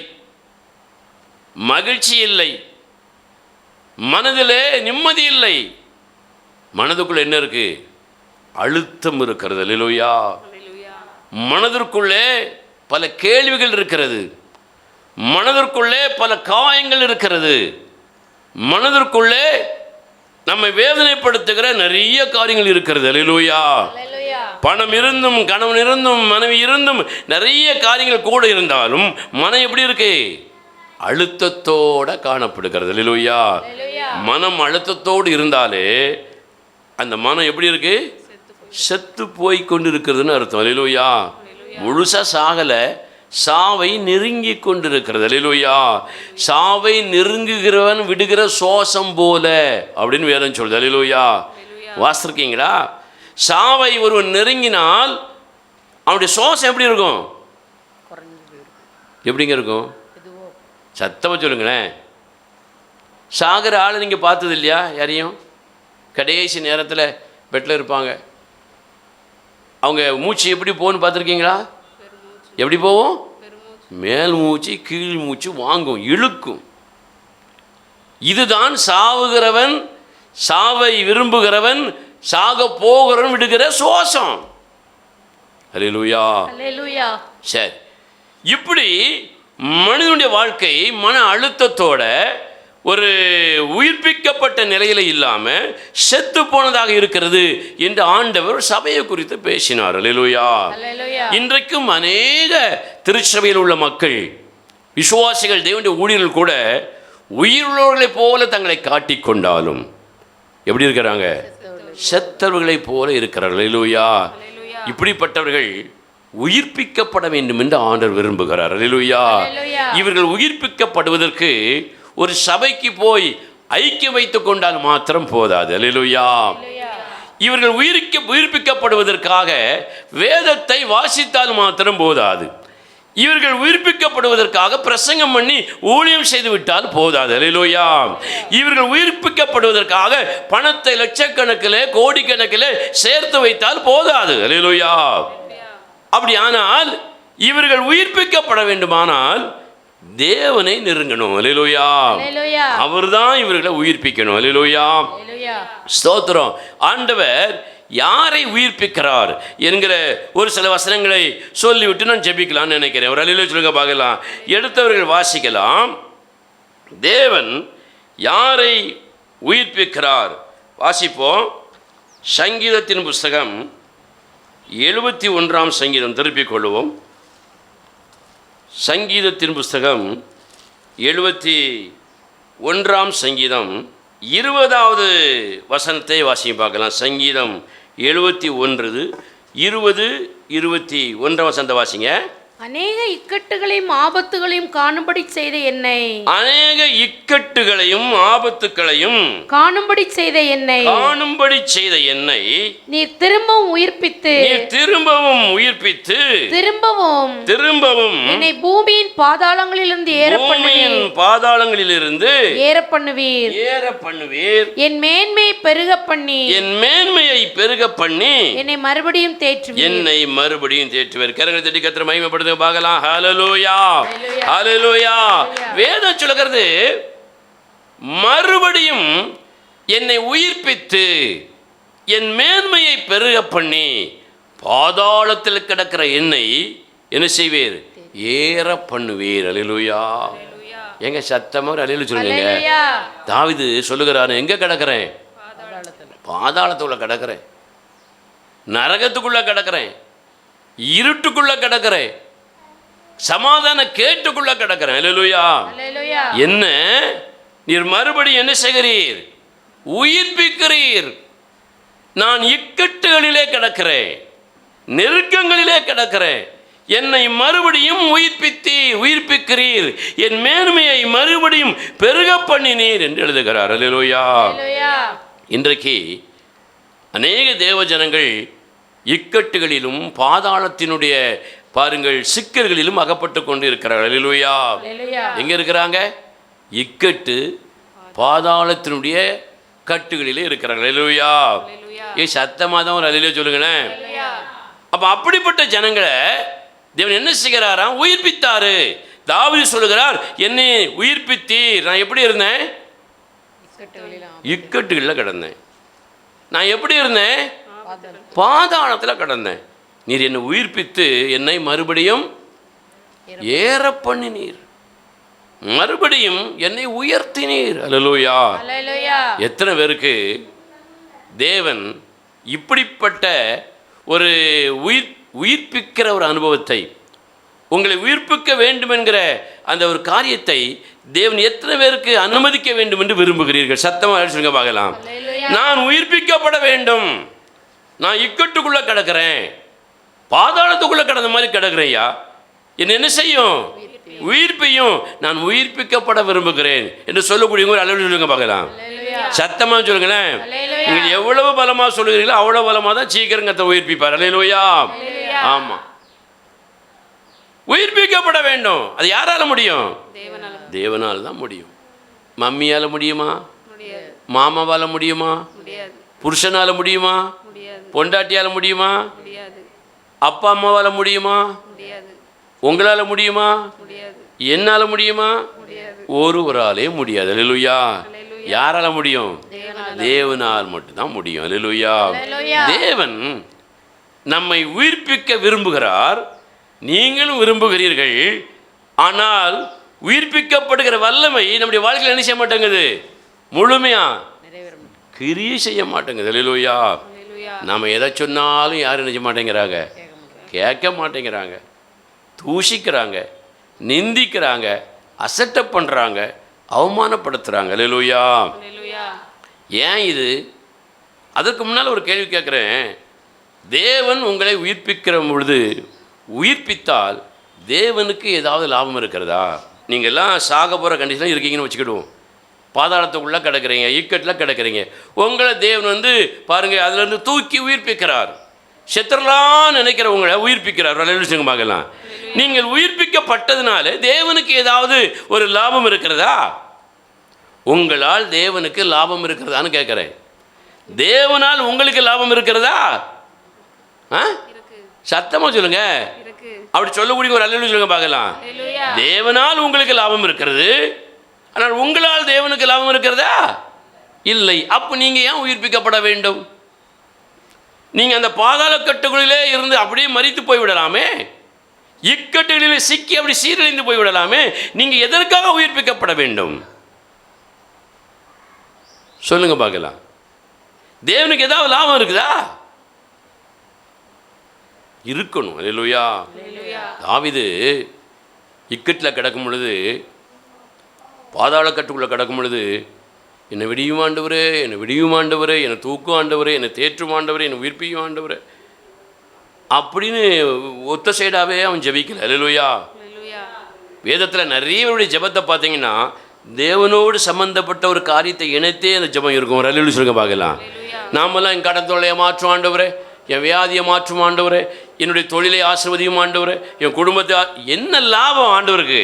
மகிழ்ச்சி இல்லை, மனதிலே நிம்மதி இல்லை. மனதுக்குள்ள என்ன இருக்கு? அழுத்தம் இருக்கிறது. அல்லேலூயா. மனதிற்குள்ளே பல கேள்விகள் இருக்கிறது, மனதிற்குள்ளே பல காயங்கள் இருக்கிறது, மனதிற்குள்ளே நம்மை வேதனைப்படுத்துகிற நிறைய காரியங்கள் இருக்கிறது. அல்லேலூயா. பணம் இருந்தும், கணவன் இருந்தும், மனைவி இருந்தும், நிறைய காரியங்கள் கூட இருந்தாலும் மனம் எப்படி இருக்கு? அழுத்தத்தோட காணப்படுகிறது. அல்லேலூயா. மனம் அழுத்தத்தோடு இருந்தாலே அந்த மனம் எப்படி இருக்கு? செத்து போய் கொண்டு இருக்கிறதுன்னு அர்த்தம். அல்லேலூயா. முழுசா சாகலை, சாவை நெருங்கி கொண்டிருக்கிறது. அல்லேலூயா. சாவை நெருங்குகிறவன் விடுகிற சோசம் போல அப்படின்னு வேதம் சொல்லுது. அல்லேலூயா. வாசிருக்கீங்களா? சாவை ஒருவன் நெருங்கினால் அவனுடைய சோசம் எப்படி இருக்கும்? எப்படிங்க இருக்கும்? சத்தமாக சொல்லுங்களேன். சாகிற ஆளை நீங்கள் பார்த்தது இல்லையா? யாரையும் கடைசி நேரத்தில் பெட்டில் இருப்பாங்க, அவங்க மூச்சு எப்படி போகும்னு பார்த்துருக்கீங்களா? எப்படி போவோம்? மேல் மூச்சு கீழ் மூச்சு வாங்கும், இழுக்கும். இதுதான் சாவுகிறவன், சாவை விரும்புகிறவன், சாக போகிறவன் விடுகிற சுவாசம். அல்லேலூயா. சரி, இப்படி மனிதனுடைய வாழ்க்கை மன அழுத்தத்தோட ஒரு உயிர்ப்பிக்கப்பட்ட நிலையில் இல்லாமல் செத்து போனதாக இருக்கிறது என்று ஆண்டவர் சபையை குறித்து பேசினார். அல்லேலூயா. இன்றைக்கும் அநேக திருச்சபையில் உள்ள மக்கள், விசுவாசிகள், தேவனுடைய ஊழியர்கள் கூட உயிருள்ளவர்களைப் போல தங்களை காட்டிக்கொண்டாலும் எப்படி இருக்கிறாங்க? செத்தவர்களைப் போல இருக்கிறார்கள். அல்லேலூயா. இப்படிப்பட்டவர்கள் உயிர்ப்பிக்கப்பட வேண்டும் என்று ஆண்டவர் விரும்புகிறார். அல்லேலூயா. இவர்கள் உயிர்ப்பிக்கப்படுவதற்கு ஒரு சபைக்கு போய் ஐக்கியம் வைத்துக் கொண்டால் மாத்திரம் போதாது. அல்லேலூயா. இவர்கள் உயிர்ப்பிக்கப்படுவதற்காக வேதத்தை வாசித்தால் மாத்திரம் போதாது. இவர்கள் உயிர்ப்பிக்கப்படுவதற்காக பிரசங்கம் பண்ணி ஊழியம் செய்து விட்டால் போதாது. அல்லேலூயா. இவர்கள் உயிர்ப்பிக்கப்படுவதற்காக பணத்தை லட்சக்கணக்கில் கோடிக்கணக்கில் சேர்த்து வைத்தால் போதாது. அல்லேலூயா. அப்படி ஆனால் இவர்கள் உயிர்ப்பிக்கப்பட வேண்டுமானால் தேவனை நெருங்கணும். அல்லேலூயா. அவர்தான் இவர்களை உயிர்ப்பிக்கணும். அல்லேலூயா. ஸ்தோத்திரம். ஆண்டவர் யாரை உயிர்ப்பிக்கிறார் என்கிற ஒரு சில வசனங்களை சொல்லிவிட்டு நான் ஜெபிக்கலாம்னு நினைக்கிறேன். ஒரு அல்லேலூயா சொல்லுங்க பார்க்கலாம். எடுத்தவர்கள் வாசிக்கலாம். தேவன் யாரை உயிர்ப்பிக்கிறார் வாசிப்போம். சங்கீதத்தின் புஸ்தகம் 71ஆம் சங்கீதம் திருப்பிக் கொள்வோம். சங்கீதத்தின் புஸ்தகம் 71ஆம் சங்கீதம் 20வது வசனத்தை வாசியும் பார்க்கலாம். சங்கீதம் 71 20 21 வசனத்தை வாசிங்க. அநேக இக்கட்டுகளையும் ஆபத்துகளையும் காணும்படி செய்த என்னை, அநேக இக்கட்டுகளையும் ஆபத்துகளையும் காணும்படி செய்த என்னை, காணும்படி செய்த என்னை நீர் திரும்பவும் உயிர்ப்பித்து, திரும்பவும் உயிர்ப்பித்து, திரும்பவும் என்னை பூமியின் பாதாளங்களிலிருந்து ஏற பண்ணுவீர். என் மேன்மையை பெருக பண்ணி என்னை மறுபடியும் தேற்றுவீர். கரங்களை தட்டி கர்த்தரை மகிமைப்படுத்த பார்க்கலாம். ஹல்லேலூயா. ஹல்லேலூயா. வேதம் சொல்கிறது மறுபடியும் என்னை உயிர்ப்பித்து என் மேன்மையை பெருக பண்ணி பாதாளத்தில் கிடக்கிற என்னை என்ன செய்வீர்? ஏற பண்ணுவீர். அல்லேலூயா. எங்க சத்தமா அல்லேலூயா சொல்லுங்க. தாவீது சொல்லுகிறாரு, எங்க கிடக்கிறேன்? பாதாளத்துக்குள்ள கிடக்கிறேன், நரகத்துக்குள்ள கிடக்கிறேன், இருட்டுக்குள்ள கிடக்கிறேன், சமாதான கேட்டுக்குள்ள கிடக்கிறேன். அல்லேலூயா. என்ன நீர் மறுபடியும் என்ன செய்கிறீர்? உயிர்ப்பிக்கிறீர். நான் இக்கட்டுகளிலே கிடக்கிறேன், நெருக்கங்களிலே கிடக்கிறேன், என்னை மறுபடியும் உயிர்ப்பிக்கிறீர், என் மேன்மையை மறுபடியும் பெருக பண்ணினீர் என்று எழுதுகிறார். அல்லேலூயா. இன்றைக்கு அநேக தேவ ஜனங்கள் இக்கட்டுகளிலும் பாதாளத்தினுடைய பாருங்கள் சிக்கல்களிலும் அகப்பட்டு கொண்டு இருக்கிறார்கள். அல்லேலூயா. எங்க இருக்கிறாங்க? இக்கட்டு பாதாளத்தினுடைய கட்டுகளிலே இருக்கிறார்கள். அல்லேலூயா. சத்தமாக தான் ஒரு அல்லேலூயா சொல்லுங்களேன். அப்ப அப்படிப்பட்ட ஜனங்களை தேவன் என்ன செய்கிறாராம்? உயிர்ப்பித்தாரு. தாவீது சொல்லுகிறார், என்னை உயிர்ப்பித்தீர். நான் எப்படி இருந்தேன்? இக்கட்டுகளில் கிடந்தேன். நான் எப்படி இருந்தேன்? பாதாளத்தில் கிடந்தேன். நீர் என்னை உயிர்ப்பித்து என்னை மறுபடியும் ஏற பண்ணினீர், மறுபடியும் என்னை உயர்த்தினீர். அல்லேலூயா. எத்தனை பேருக்கு தேவன் இப்படிப்பட்ட ஒரு உயிர்ப்பிக்கிற ஒரு அனுபவத்தை, உங்களை உயிர்ப்பிக்க வேண்டும் என்கிற அந்த ஒரு காரியத்தை தேவன் எத்தனை பேருக்கு அனுமதிக்க வேண்டும் என்று விரும்புகிறீர்கள்? சத்தமாக சொல்லுங்க பார்க்கலாம். நான் உயிர்ப்பிக்கப்பட வேண்டும். நான் இக்கட்டுக்குள்ள கிடக்கிறேன், பாதாளத்துக்குள்ள கிடந்த மாதிரி கிடக்கிறேயா, என்ன செய்யும்? உயிர்ப்பையும். நான் உயிர்ப்பிக்கப்பட விரும்புகிறேன் என்று சொல்லக்கூடியவங்க அல்லேலூயா சொல்லுங்க பார்க்கலாம். சத்தமாக சொல்லுங்களேன். நீங்கள் எவ்வளவு பலமாக சொல்லுகிறீங்களோ அவ்வளவு பலமாக தான் சீக்கிரம் கர்த்தர் உயிர்ப்பிப்பார். அல்லேலூயா. ஆமா, உயிர்ப்பிக்கப்பட வேண்டும். அது யாரால முடியும்? தேவனால் தான் முடியும். மம்மியால முடியுமா? மாமாவால முடியுமா? புருஷனால முடியுமா? பொண்டாட்டியால முடியுமா? அப்பா அம்மாவால முடியுமா? உங்களால முடியுமா? என்னால முடியுமா? ஒருவராலே முடியாது. அல்லேலூயா. யாரால முடியும்? தேவனால் மட்டும்தான் முடியும். அல்லேலூயா. தேவன் நம்மை உயிர்ப்பிக்க விரும்புகிறார், நீங்களும் விரும்புகிறீர்கள். ஆனால் உயிர்ப்பிக்கப்படுகிற வல்லமை நம்முடைய வாழ்க்கையில் என்ன செய்ய மாட்டேங்குது? முழுமையா கிரியை செய்ய மாட்டேங்குது. அல்லேலூயா. நாம் எதை சொன்னாலும் யாரும் நினைச்ச மாட்டேங்கிறாங்க, கேட்க மாட்டேங்கிறாங்க, தூஷிக்கிறாங்க, நிந்திக்கிறாங்க, அசட்டை பண்ணுறாங்க, அவமானப்படுத்துகிறாங்க. அல்லேலூயா. ஏன் இது? அதற்கு முன்னால் ஒரு கேள்வி கேட்குறேன். தேவன் உங்களை உயிர்ப்பிக்கிற பொழுது, உயிர்ப்பித்தால் தேவனுக்கு ஏதாவது லாபம் இருக்கிறதா? நீங்கள் எல்லாம் சாக போகிற கண்டிஷனில் இருக்கீங்கன்னு வச்சுக்கிடுவோம். பாதாளத்துக்குள்ளே கிடக்கிறீங்க, இக்கட்டில் கிடக்கிறீங்க. உங்களை தேவன் பாருங்கள் அதுலேருந்து தூக்கி உயிர்ப்பிக்கிறார். செத்துறலாம் நினைக்கிறவங்களை உயிர்ப்பிக்கிறார். அல்லேலூயா பார்க்கலாம். நீங்கள் உயிர்ப்பிக்கப்பட்டதுனால தேவனுக்கு ஏதாவது ஒரு லாபம் இருக்கிறதா? உங்களால் தேவனுக்கு லாபம் இருக்கிறதான்னு கேட்குறேன். தேவனால் உங்களுக்கு லாபம் இருக்கிறதா? சத்தமாக சொல்லுங்க. அப்படி சொல்லக்கூடிய ஒரு அல்லேலூயா சொல்லுங்க பார்க்கலாம். தேவனால் உங்களுக்கு லாபம் இருக்கிறது, ஆனால் உங்களால் தேவனுக்கு லாபம் இருக்கிறதா? இல்லை. அப்போ நீங்கள் ஏன் உயிர்ப்பிக்கப்பட வேண்டும்? நீங்கள் அந்த பாதாள கட்டுகளிலே இருந்து அப்படியே மரித்து போய்விடலாமே, இக்கட்டுகளிலே சிக்கி அப்படி சீரழிந்து போய்விடலாமே. நீங்கள் எதற்காக உயிர்ப்பிக்கப்பட வேண்டும் சொல்லுங்க பார்க்கலாம். தேவனுக்கு ஏதாவது லாபம் இருக்குதா? இருக்கணும். அல்லேலூயா. தாவீது இக்கட்டில் கிடக்கும் பொழுது, பாதாள கட்டுக்குள்ளே கிடக்கும் பொழுது, என்னை விடியும் ஆண்டவரே, என்னை விடியும் ஆண்டவரே, என்னை தூக்கும் ஆண்டவரே, என்னை தேற்றும் ஆண்டவரே, என்னை உயிர்ப்பியும் ஆண்டவரே அப்படின்னு ஒத்த சைடாகவே அவன் ஜெபிக்கல. அல்லேலூயா. வேதத்தில் நிறையவருடைய ஜெபத்தை பார்த்தீங்கன்னா தேவனோடு சம்பந்தப்பட்ட ஒரு காரியத்தை இணைத்தே அந்த ஜெபம் இருக்கும். ஒரு அல்லேலூயா சொல்லுங்க பார்க்கலாம். நாமெல்லாம் என் கடன் தொல்லையை மாற்றும் ஆண்டவரே, என் வியாதியை மாற்றும் ஆண்டவரே, என்னுடைய தொழிலை ஆசீர்வதியும் ஆண்டவரே, என் குடும்பத்தை என்ன லாபம் ஆண்டவருக்கு?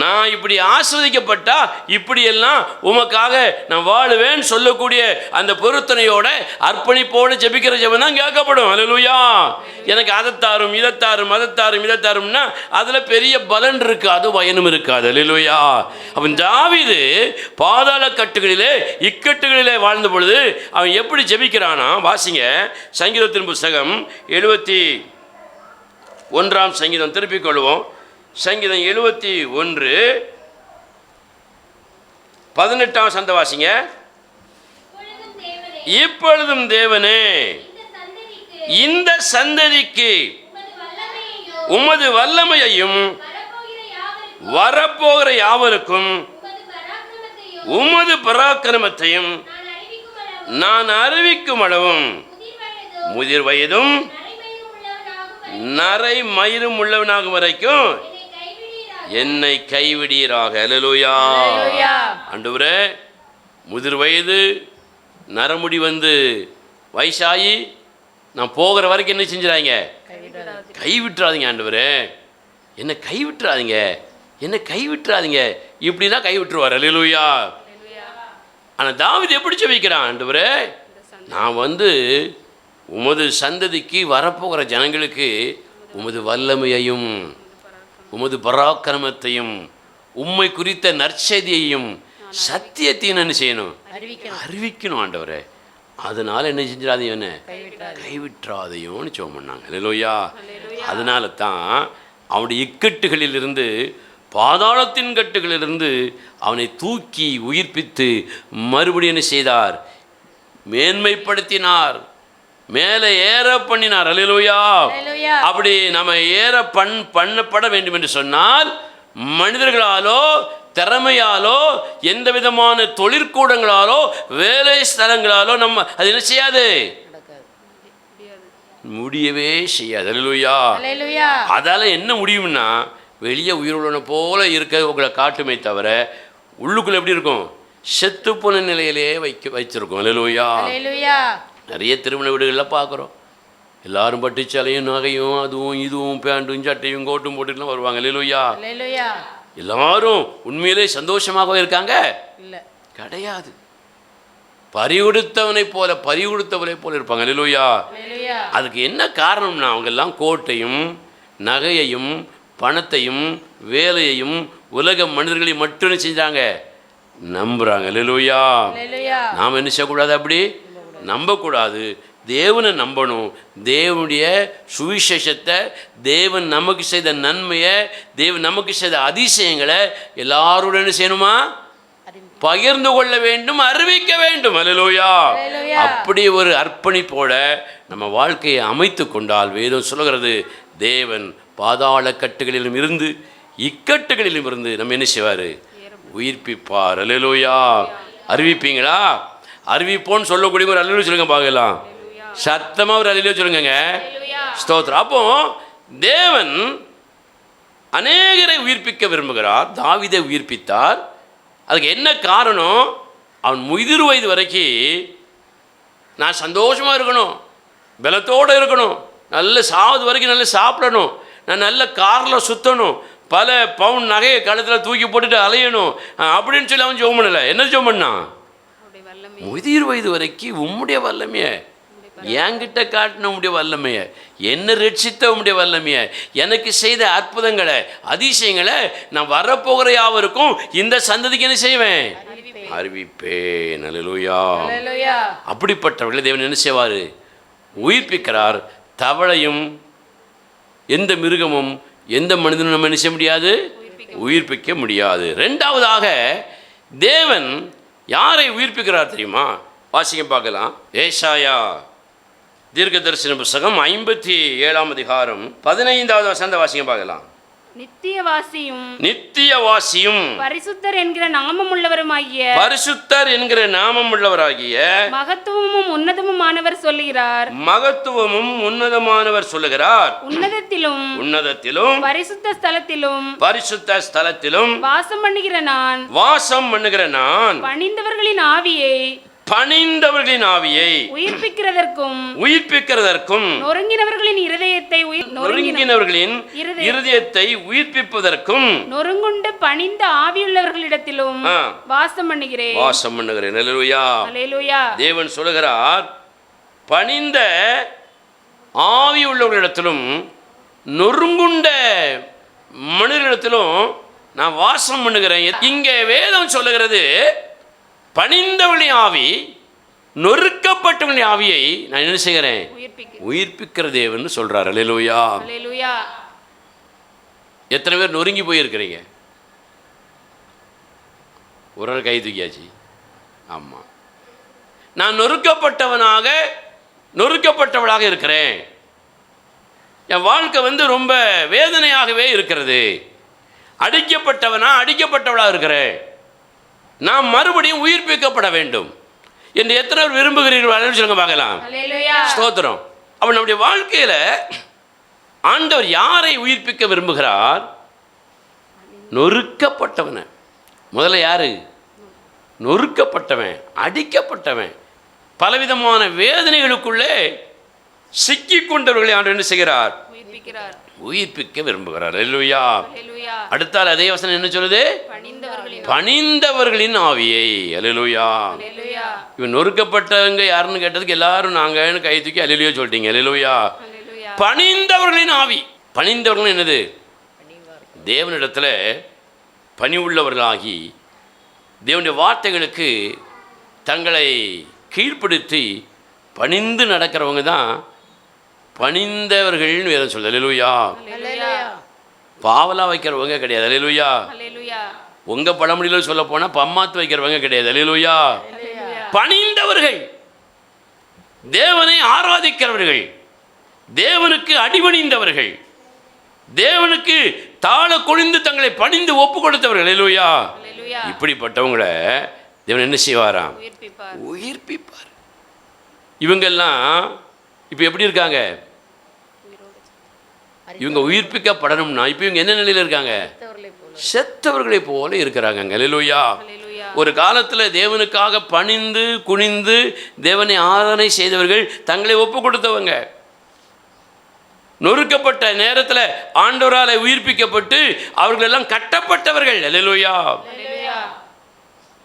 நான் இப்படி ஆஸ்வதிக்கப்பட்டா இப்படியெல்லாம் உமக்காக நான் வாழுவேன்னு சொல்லக்கூடிய அந்த பொருத்தனையோட அர்ப்பணிப்போடு ஜெபிக்கிற ஜெபம் தான் கேட்கப்படும். அல்லேலூயா. எனக்கு அதைத்தாரும் இதைத்தாரும் அதைத்தாரும் இதைத்தாரும்னா அதில் பெரிய பலன் இருக்காது, பயனும் இருக்காது. அல்லேலூயா. அவன் தாவீது பாதாள கட்டுகளிலே இக்கட்டுகளிலே வாழ்ந்த பொழுது அவன் எப்படி ஜெபிக்கிறானா வாசிங்க. சங்கீதத்தின் புஸ்தகம் 71 சங்கீதம் திருப்பிக் கொள்வோம். சங்கீதம் 71:18 சந்த வாசிங்க. இப்பொழுதும் தேவனே இந்த சந்ததிக்கு உமது வல்லமையையும் வரப்போகிற யாவருக்கும் உமது பராக்கிரமத்தையும் நான் அறிவிக்கும் அளவும் முதிர் வயதும் நரை மயிரும் உள்ளவனாகும் வரைக்கும் என்னை கைவிடீராக. அல்லேலூயா. ஆண்டவரே, முதிர் வயது நரமுடி வந்து வயசாகி நான் போகிற வரைக்கும் என்ன செஞ்சிடாதீங்க, கைவிட்டுறாதீங்க ஆண்டவரே, என்னை கைவிட்டுறாதீங்க, என்னை கைவிட்டுறாதீங்க. இப்படி தான் கைவிட்டுருவார். அல்லேலூயா. ஆனால் தாவீது எப்படி ஜெபிக்கிறான்? ஆண்டவரே, நான் வந்து உமது சந்ததிக்கு வரப்போகிற ஜனங்களுக்கு உமது வல்லமையையும் உமது பராக்கிரமத்தையும் உம்மை குறித்த நற்செய்தியையும் சத்தியத்தையும் என்ன செய்யணும்? அறிவிக்கணும் ஆண்டவரே. அதனால என்ன செஞ்சிடாதையும், என்ன கைவிட்டுறாதையோன்னு ஜெபம் பண்ணாங்க. அல்லேலூயா. அதனால தான் அவனுடைய இக்கட்டுகளிலிருந்து, பாதாளத்தின் கட்டுகளிலிருந்து அவனை தூக்கி உயிர்ப்பித்து மறுபடியும் என்ன செய்தார்? மேன்மைப்படுத்தினார், மேலே ஏற பண்ணினார். அல்லேலூயா. அப்படி நம்ம ஏற பண்ணப்பட வேண்டும் என்று சொன்னால் மனிதர்களாலோ திறமையாலோ எந்த விதமான தொழிற்கூடங்களாலோ வேலை ஸ்தலங்களாலோ நம்ம அது என்ன செய்யாது, முடியவே செய்யாது. அல்லேலூயா. அதால என்ன முடியும்னா வெளியே உயிருள்ளன போல இருக்க உங்களை காட்டுமே தவிர உள்ளுக்குள்ள எப்படி இருக்கும்? செத்து போன நிலையிலே வச்சிருக்கோம். அல்லேலூயா. நிறைய திருமண வீடுகளில் பார்க்குறோம். எல்லாரும் பட்டுச்சாலையும் நகையும் அதுவும் இதுவும் பேண்ட்டும் சட்டையும் கோட்டும் போட்டுலாம் வருவாங்க. அல்லேலூயா. எல்லாரும் உண்மையிலே சந்தோஷமாகவே இருக்காங்க? கிடையாது. பறிகொடுத்தவனை போல இருப்பாங்க. அல்லேலூயா. அதுக்கு என்ன காரணம்னா அவங்க எல்லாம் கோட்டையும் நகையையும் பணத்தையும் வேலையையும் உலக மனிதர்களையும் மட்டும் செஞ்சாங்க, நம்புறாங்க. அல்லேலூயா. நாம் என்ன செய்யக்கூடாது? அப்படி நம்பக்கூடாது. தேவனை நம்பணும். தேவனுடைய சுவிசேஷத்தை, தேவன் நமக்கு செய்த நன்மையை, தேவன் நமக்கு செய்த அதிசயங்களை எல்லாருடன் செய்யணுமா? பகிர்ந்து கொள்ள வேண்டும், அறிவிக்க வேண்டும். அல்லேலூயா. அப்படி ஒரு அர்ப்பணிப்போட நம்ம வாழ்க்கையை அமைத்து கொண்டால் வேதம் சொல்கிறது, தேவன் பாதாள கட்டுகளிலும் இருந்து இக்கட்டுகளிலும் இருந்து நம்ம என்ன செய்வார்? உயிர்ப்பிப்பார். அல்லேலூயா. அறிவிப்பீங்களா? அறிவிப்போன்னு சொல்லக்கூடிய ஒரு அல்லேலூயா சொல்லுங்க பார்க்கலாம். சத்தமாக ஒரு அல்லேலூயா சொல்லுங்க. ஸ்தோத்திரம். அப்போ தேவன் அநேகரை உயிர்ப்பிக்க விரும்புகிறார். தாவீதை உயிர்ப்பித்தார். அதுக்கு என்ன காரணம்? அவன் முதிர் வயது வரைக்கும் நான் சந்தோஷமாக இருக்கணும், பலத்தோடு இருக்கணும், நல்ல சாவது வரைக்கும் நல்லா சாப்பிடணும், நான் நல்ல காரில் சுற்றணும், பல பவுன் நகையை கழுத்தில் தூக்கி போட்டுட்டு அலையணும் அப்படின்னு சொல்லி அவன் ஜெபம் பண்ணலை. என்ன ஜெபம் பண்ணான்? முதிர் வயது வரைக்கும் உம்முடைய வல்லமைய என்கிட்ட காட்டின உம்முடைய வல்லமைய, என்ன ரட்சித்த உம்முடைய வல்லமைய, எனக்கு செய்த அற்புதங்களை அதிசயங்களை நான் வரப்போகிற யாவருக்கும் இந்த சந்ததிக்கு என்ன செய்வேன்? அறிவிப்பேன். அல்லேலூயா. அப்படிப்பட்டவர்களை தேவன் என்ன செய்வார்? உயிர்ப்பிக்கிறார். தவளையும் எந்த மிருகமும் எந்த மனிதனும் நம்ம என்ன செய்ய முடியாது? உயிர்ப்பிக்க முடியாது. ரெண்டாவதாக தேவன் யாரை உயிர்ப்பிக்கிறார் தெரியுமா? வாசிக்க பார்க்கலாம். ஏசாயா தீர்க்கதரிசன புஸ்தகம் 57ஆம் அதிகாரம் 15வது வசனத்தை வாசிக்க பார்க்கலாம். நித்தியவாசியும் பரிசுத்தர் என்கிற நாமம் உள்ளவருமாகிய மகத்துவமும் உன்னதமுமானவர் சொல்லுகிறார். உன்னதத்திலும் பரிசுத்த ஸ்தலத்திலும் வாசம் பண்ணுகிற நான் பணிந்தவர்களின் ஆவியை உயிர்ப்பிக்கிறதற்கும் நொறுங்கினவர்களின் இருதயத்தை உயிர்ப்பிப்பதற்கும் நொறுங்குண்டு பணிந்த ஆவியுள்ளவர்களிடத்திலும் வாசம் பண்ணுகிறேன். அல்லேலூயா. தேவன் சொல்லுகிறார், பணிந்த ஆவியுள்ளவர்களிடத்திலும் நொறுங்குண்ட மனிதர்களிடத்திலும் நான் வாசம் பண்ணுகிறேன். இங்கே வேதம் சொல்லுகிறது, பணிந்தவளின் ஆவி, நொறுக்கப்பட்டவளின் ஆவியை நான் என்ன செய்கிறேன்? உயிர்ப்பிக்கிற தேவன் சொல்றார். அல்லேலூயா. எத்தனை பேர் நொறுங்கி போயிருக்கிறீங்க? ஒரு கை தூக்கியாச்சு. ஆமாம், நான் நொறுக்கப்பட்டவளாக இருக்கிறேன். என் வாழ்க்கை ரொம்ப வேதனையாகவே இருக்கிறது. அடிக்கப்பட்டவளாக இருக்கிறேன். நாம் மறுபடியும் உயிர்ப்பிக்கப்பட வேண்டும் என்று எத்தனை பேர் விரும்புகிறீர்கள்? சொல்லுங்க பார்க்கலாம். ஸ்தோத்திரம். அப்ப நம்முடைய வாழ்க்கையில ஆண்டவர் யாரை உயிர்ப்பிக்க விரும்புகிறார்? நொறுக்கப்பட்டவனை. முதல்ல யாரு? நொறுக்கப்பட்டவன், அடிக்கப்பட்டவன், பலவிதமான வேதனைகளுக்குள்ளே சிக்கி கொண்டவர்களை ஆண்டவர் என்ன செய்கிறார்? உயிர்ப்பிக்க விரும்புகிறார். அல்லேலூயா. அடுத்தால் அதே வசனம் என்ன சொல்லுது? பணிந்தவர்களின் ஆவியை. அல்லேலூயா. இவன் நொறுக்கப்பட்டவங்க யாருன்னு கேட்டதுக்கு எல்லாரும் நாங்கன்னு கை தூக்கி அல்லேலூயா சொல்லிட்டீங்க. அல்லேலூயா. பணிந்தவர்களின் ஆவி. பணிந்தவர்கள் என்னது? தேவனிடத்துல பணி உள்ளவர்களாகி தேவனுடைய வார்த்தைகளுக்கு தங்களை கீழ்ப்படுத்தி பணிந்து நடக்கிறவங்க தான் பணிந்தவர்கள் வேதம் சொல்லுது. அல்லேலூயா. பாவலா வைக்கிறவங்க கிடையாது. அல்லேலூயா. உங்க பழமொழியில சொல்ல போனா பம்மாத்து வைக்கிறவங்க கிடையாது. அல்லேலூயா. பணிந்தவர்கள், தேவனை ஆராதிக்கிறவர்கள், தேவனுக்கு அடிபணிந்தவர்கள், தேவனுக்கு தாழ குனிந்து தங்களை பணிந்து ஒப்பு கொடுத்தவர்கள். அல்லேலூயா. இப்படிப்பட்டவங்களை தேவன் என்ன செய்வாராம்? உயிர்ப்பிப்பார். இவங்கெல்லாம் இப்போ எப்படி இருக்காங்க? இவங்க உயிர்ப்பிக்கப்படணும்னா இப்போ இவங்க என்ன நிலையில் இருக்காங்க? செத்தவர்களை போல இருக்கிறாங்க. அல்லேலூயா. ஒரு காலத்தில் தேவனுக்காக பணிந்து குனிந்து தேவனை ஆராதனை செய்தவர்கள், தங்களை ஒப்பு கொடுத்தவங்க, நொறுக்கப்பட்ட நேரத்தில் ஆண்டவரால் உயிர்ப்பிக்கப்பட்டு அவர்கள் எல்லாம் கட்டப்பட்டவர்கள். அல்லேலூயா.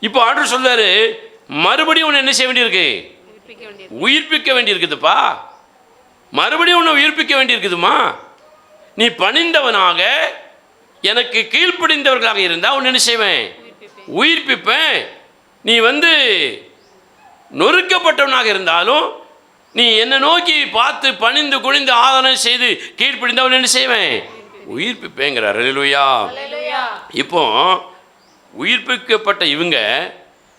இப்போ ஆண்டவர் சொல்றாரு, மறுபடியும் உன்னை என்ன செய்ய வேண்டியிருக்கு? உயிர்ப்பிக்க வேண்டியிருக்குதுப்பா. மறுபடியும் உன்னை உயிர்ப்பிக்க வேண்டியிருக்குதுமா. நீ பணிந்தவனாக எனக்கு கீழ்ப்படிந்தவர்களாக இருந்தால் உன்னை என்ன செய்வேன்? உயிர்ப்பிப்பேன். நீ நொறுக்கப்பட்டவனாக இருந்தாலும் நீ என்னை நோக்கி பார்த்து பணிந்து குனிந்து ஆராதனை செய்து கீழ்ப்படிந்தவன் என்ன செய்வேன்? உயிர்ப்பிப்பேங்கிறார். அல்லேலூயா. இப்போ உயிர்ப்பிக்கப்பட்ட இவங்க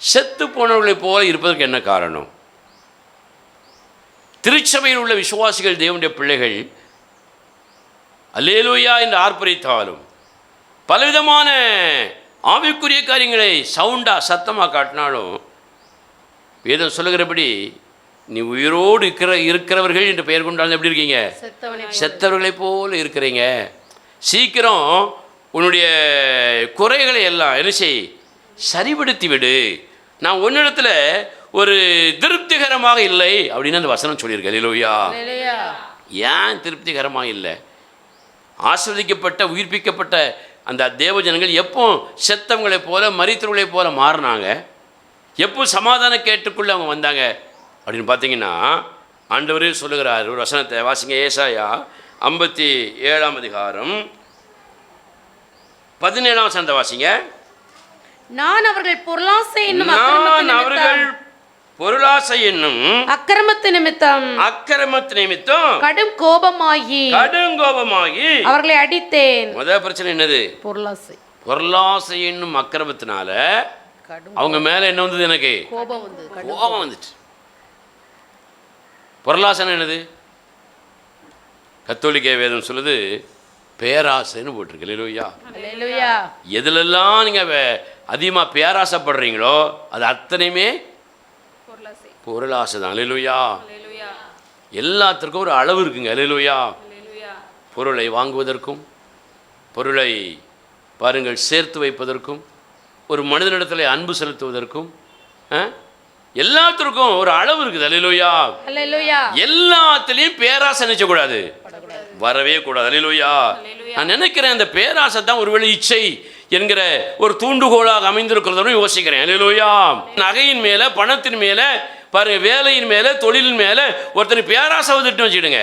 செத்து போனவர்களை போல இருப்பதற்கு என்ன காரணம்? திருச்சபையில் உள்ள விசுவாசிகள், தேவனுடைய பிள்ளைகள் அல்லேலூயா என்று ஆர்ப்பரித்தாலும், பலவிதமான ஆவிக்குரிய காரியங்களை சத்தமாக காட்டினாலும், வேதம் சொல்லுகிறபடி நீ உயிரோடு இருக்கிறவர்கள் என்று பெயர் கொண்டாலும் எப்படி இருக்கீங்க? செத்தவர்களை போல இருக்கிறீங்க. சீக்கிரம் உன்னுடைய குறைகளை எல்லாம் என்ன செய்? சரிபடுத்தி விடு. நான் உன்னிடத்துல ஒரு திருப்திகரமாக இல்லை அப்படின்னு அந்த வசனம் சொல்லியிருக்கேன். அல்லேலூயா. ஏன் திருப்திகரமாக இல்லை? ஆஸ்வதிக்கப்பட்ட உயிர்ப்பிக்கப்பட்ட அந்த தேவ ஜனங்கள் எப்போ செத்தவங்களைப் போல மரித்தவர்களைப் போல மாறினாங்க? எப்போ சமாதான கேட்டுக்குள்ளே அவங்க வந்தாங்க அப்படின்னு பார்த்தீங்கன்னா, ஆண்டவரே சொல்லுகிறார். ஒரு வசனத்தை வாசிங்க. ஏசாயா 57 அதிகாரம் 17 வசனத்தை வாசிங்க. நான் அவர்கள் பொருளாசை என்னும் அக்கிரமத்து நிமித்தம் கடும் கோபமாகி அவர்களை அடித்தேன். முதல் பிரச்சனை என்னது? பொருளாசை என்னும் அக்கிரமத்தினால அவங்க மேல என்ன வந்தது? எனக்கு கோபம் வந்துச்சு. பொருளாசை என்னது? கத்தோலிக்க வேதம் சொல்லுது பேராசைன்னு போட்டிருக்கு. அல்லேலூயா. எதுலெல்லாம் நீங்க அதிகமாக பேராசைப்படுறீங்களோ அது அத்தனையுமே பொருளாசை தான். அல்லேலூயா. எல்லாத்திற்கும் ஒரு அளவு இருக்குங்க. அல்லேலூயா. பொருளை வாங்குவதற்கும், பொருளை பாருங்கள் சேர்த்து வைப்பதற்கும், ஒரு மனிதனிடத்தில் அன்பு செலுத்துவதற்கும் எல்லாத்திற்கும் ஒரு அளவு இருக்குது. அல்லேலூயா. எல்லாத்துலேயும் பேராசை நினைச்சக்கூடாது, வரவே கூடாது. அல்லேலூயா. நான் நினைக்கிறேன் அந்த பேராசை தான் ஒருவேளை இச்சை என்கிற ஒரு தூண்டுகோலாக அமைந்திருக்கிறதுன்னு யோசிக்கிறேன். அல்லேலூயா. நகையின் மேலே, பணத்தின் மேலே, பாருங்க, வேலையின் மேலே, தொழிலின் மேலே ஒருத்தர் பேராசை வந்துட்டு வச்சுக்கிடுங்க,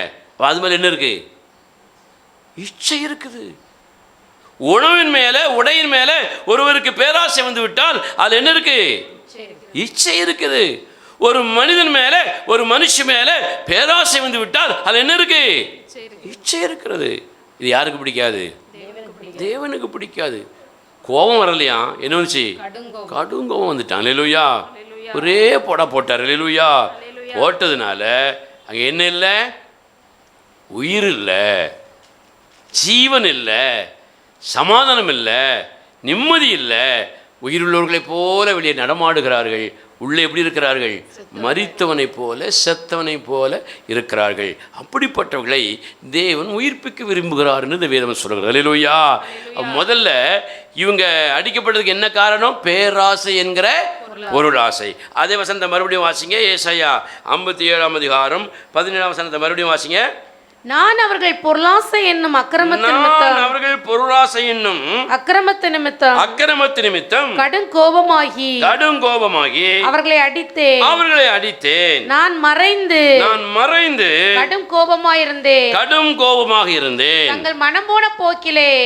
அது மேலே என்ன இருக்கு? இச்சை இருக்குது. உணவின் மேலே, உடையின் மேலே ஒருவருக்கு பேராசை வந்து விட்டால் அது என்ன இருக்கு? இச்சை இருக்குது. ஒரு மனிதன் மேலே, ஒரு மனுஷன் மேலே பேராசை வந்து விட்டால் அது என்ன இருக்கு? இச்சை இருக்கிறது. இது யாருக்கு பிடிக்காது? தேவனுக்கு பிடிக்காது. கோபம் வரலையா? என்ன வந்துச்சு? கடும் கோபம் வந்துட்டான். அல்லேலூயா. ஒரே போட்டார். அல்லேலூயா. போட்டதுனால அங்கே என்ன இல்லை? உயிர் இல்லை, ஜீவன் இல்லை, சமாதானம் இல்லை, நிம்மதி இல்லை. உயிருள்ளவர்களைப் போல வெளியே நடமாடுகிறார்கள். உள்ளே எப்படி இருக்கிறார்கள்? மரித்தவனைப் போல, செத்தவனைப் போல இருக்கிறார்கள். அப்படிப்பட்டவர்களை தேவன் உயிர்ப்பிக்க விரும்புகிறார்னு இந்த வேதம் சொல்கிறது. அல்லேலூயா. முதல்ல இவங்க அடிக்கப்பட்டதுக்கு என்ன காரணம்? பேராசை என்கிற பொருளாசை. அதே வசனத்தை மறுபடியும் வாசிங்க. ஏசாயா 57 அதிகாரம் 17 வசனத்தை மறுபடியும் வாசிங்க. நான் அவர்கள் பொருளாசை என்னும் அக்கிரமத்து நிமித்தம் கடும் கோபமாகி அவர்களை அடித்தேன். நான் மறைந்து கடும் கோபமாக இருந்தேன்.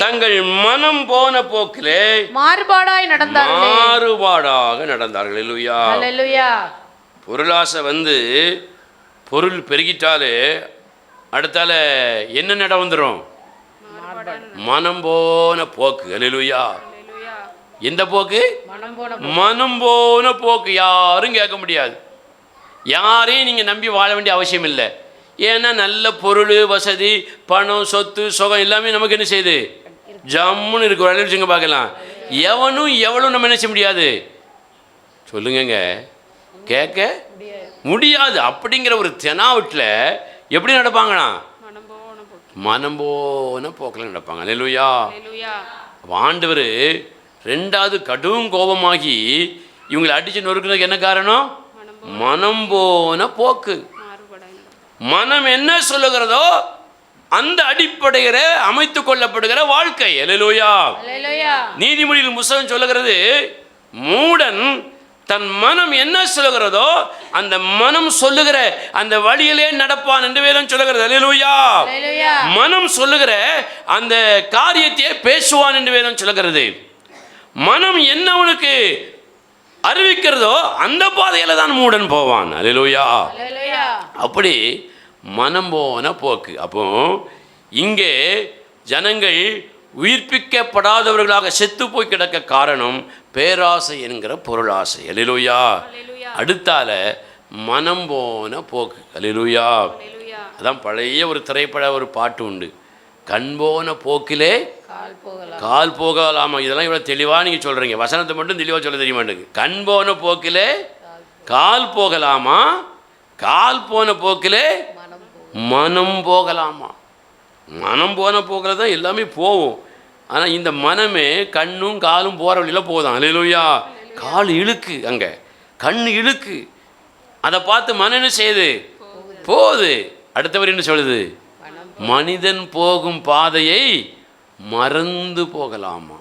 தங்கள் மனம் போன போக்கிலே மாறுபாடாக நடந்தார்கள். அல்லேலூயா. பொருளாசை வந்து பொருள் பெருகிட்டாலே அடுத்தால என்ன நட வந்துடும்? மனம் போன போக்கு. அல்லேலூயா. எந்த போக்கு? மனம் போன போக்கு. யாரும் கேட்க முடியாது. யாரையும் நீங்கள் நம்பி வாழ வேண்டிய அவசியம் இல்லை. ஏன்னா நல்ல பொருள், வசதி, பணம், சொத்து, சுகம் எல்லாமே நமக்கு என்ன செய்யுது? ஜம்முன்னு இருக்கு. வச்சுங்க பார்க்கலாம். எவனும் எவளும் நம்ம என்ன செய்ய முடியாது? சொல்லுங்க, கேட்க முடியாது. அப்படிங்கிற ஒரு தெனாவட்டில் எப்படி நடப்பாங்கண்ணா? மனம் போன போக்கில் நடப்பாங்க. அல்லேலூயா. ஆண்டவர் ரெண்டாவது கடும் கோபமாகி இவங்களை அடிச்சு நொறுக்குறதுக்கு என்ன காரணம்? மனம் போன போக்கு. மனம் என்ன சொல்லுகிறதோ அந்த அடிப்படையில அமைத்துக் கொள்ளப்படுகிற வாழ்க்கை. அல்லேலூயா. நீதிமொழியில் புத்தகம் சொல்லுகிறது, மூடன் தன் மனம் என்ன சொல்லுகிறதோ அந்த மனம் சொல்லுகிற அந்த வழியிலே நடப்பான் என்று வேதம் சொல்லுகிறது. அல்லேலூயா. மனம் சொல்லுகிற அந்த காரியத்தையே பேசுவான் என்று வேதம் சொல்லுகிறது. மனம் என்ன உனக்கு அறிவிக்கிறதோ அந்த பாதையில தான் மூடன் போவான். அல்லேலூயா. அப்படி மனம் போன போக்கு. அப்போ இங்கே ஜனங்கள் உயிர்ப்பிக்கப்படாதவர்களாக செத்து போய் கிடக்க காரணம் பேராசை என்கிற பொருளாசை. அல்லேலூயா. அடுத்தால மனம் போன போக்கு. அல்லேலூயா. அதான் பழைய ஒரு திரைப்பட ஒரு பாட்டு உண்டு, கண் போன போக்கிலே கால் போகலாமா. இதெல்லாம் இவ்வளோ தெளிவாக நீங்கள் சொல்கிறீங்க, வசனத்தை மட்டும் தெளிவாக சொல்ல தெரிய மாட்டேங்குது. கண் போன போக்கிலே கால் போகலாமா, கால் போன போக்கிலே மனம் போகலாமா. மனம் போன போக்கில் தான் எல்லாமே போகும். ஆனால் இந்த மனமே கண்ணும் காலும் போகிற வழியில் போதும். அல்லேலூயா. கால் இழுக்கு, அங்கே கண் இழுக்கு, அதை பார்த்து மனம் என்ன செய்யுது? போகுது. அடுத்தவர் என்ன சொல்லுது? மனிதன் போகும் பாதையை மறந்து போகலாமா?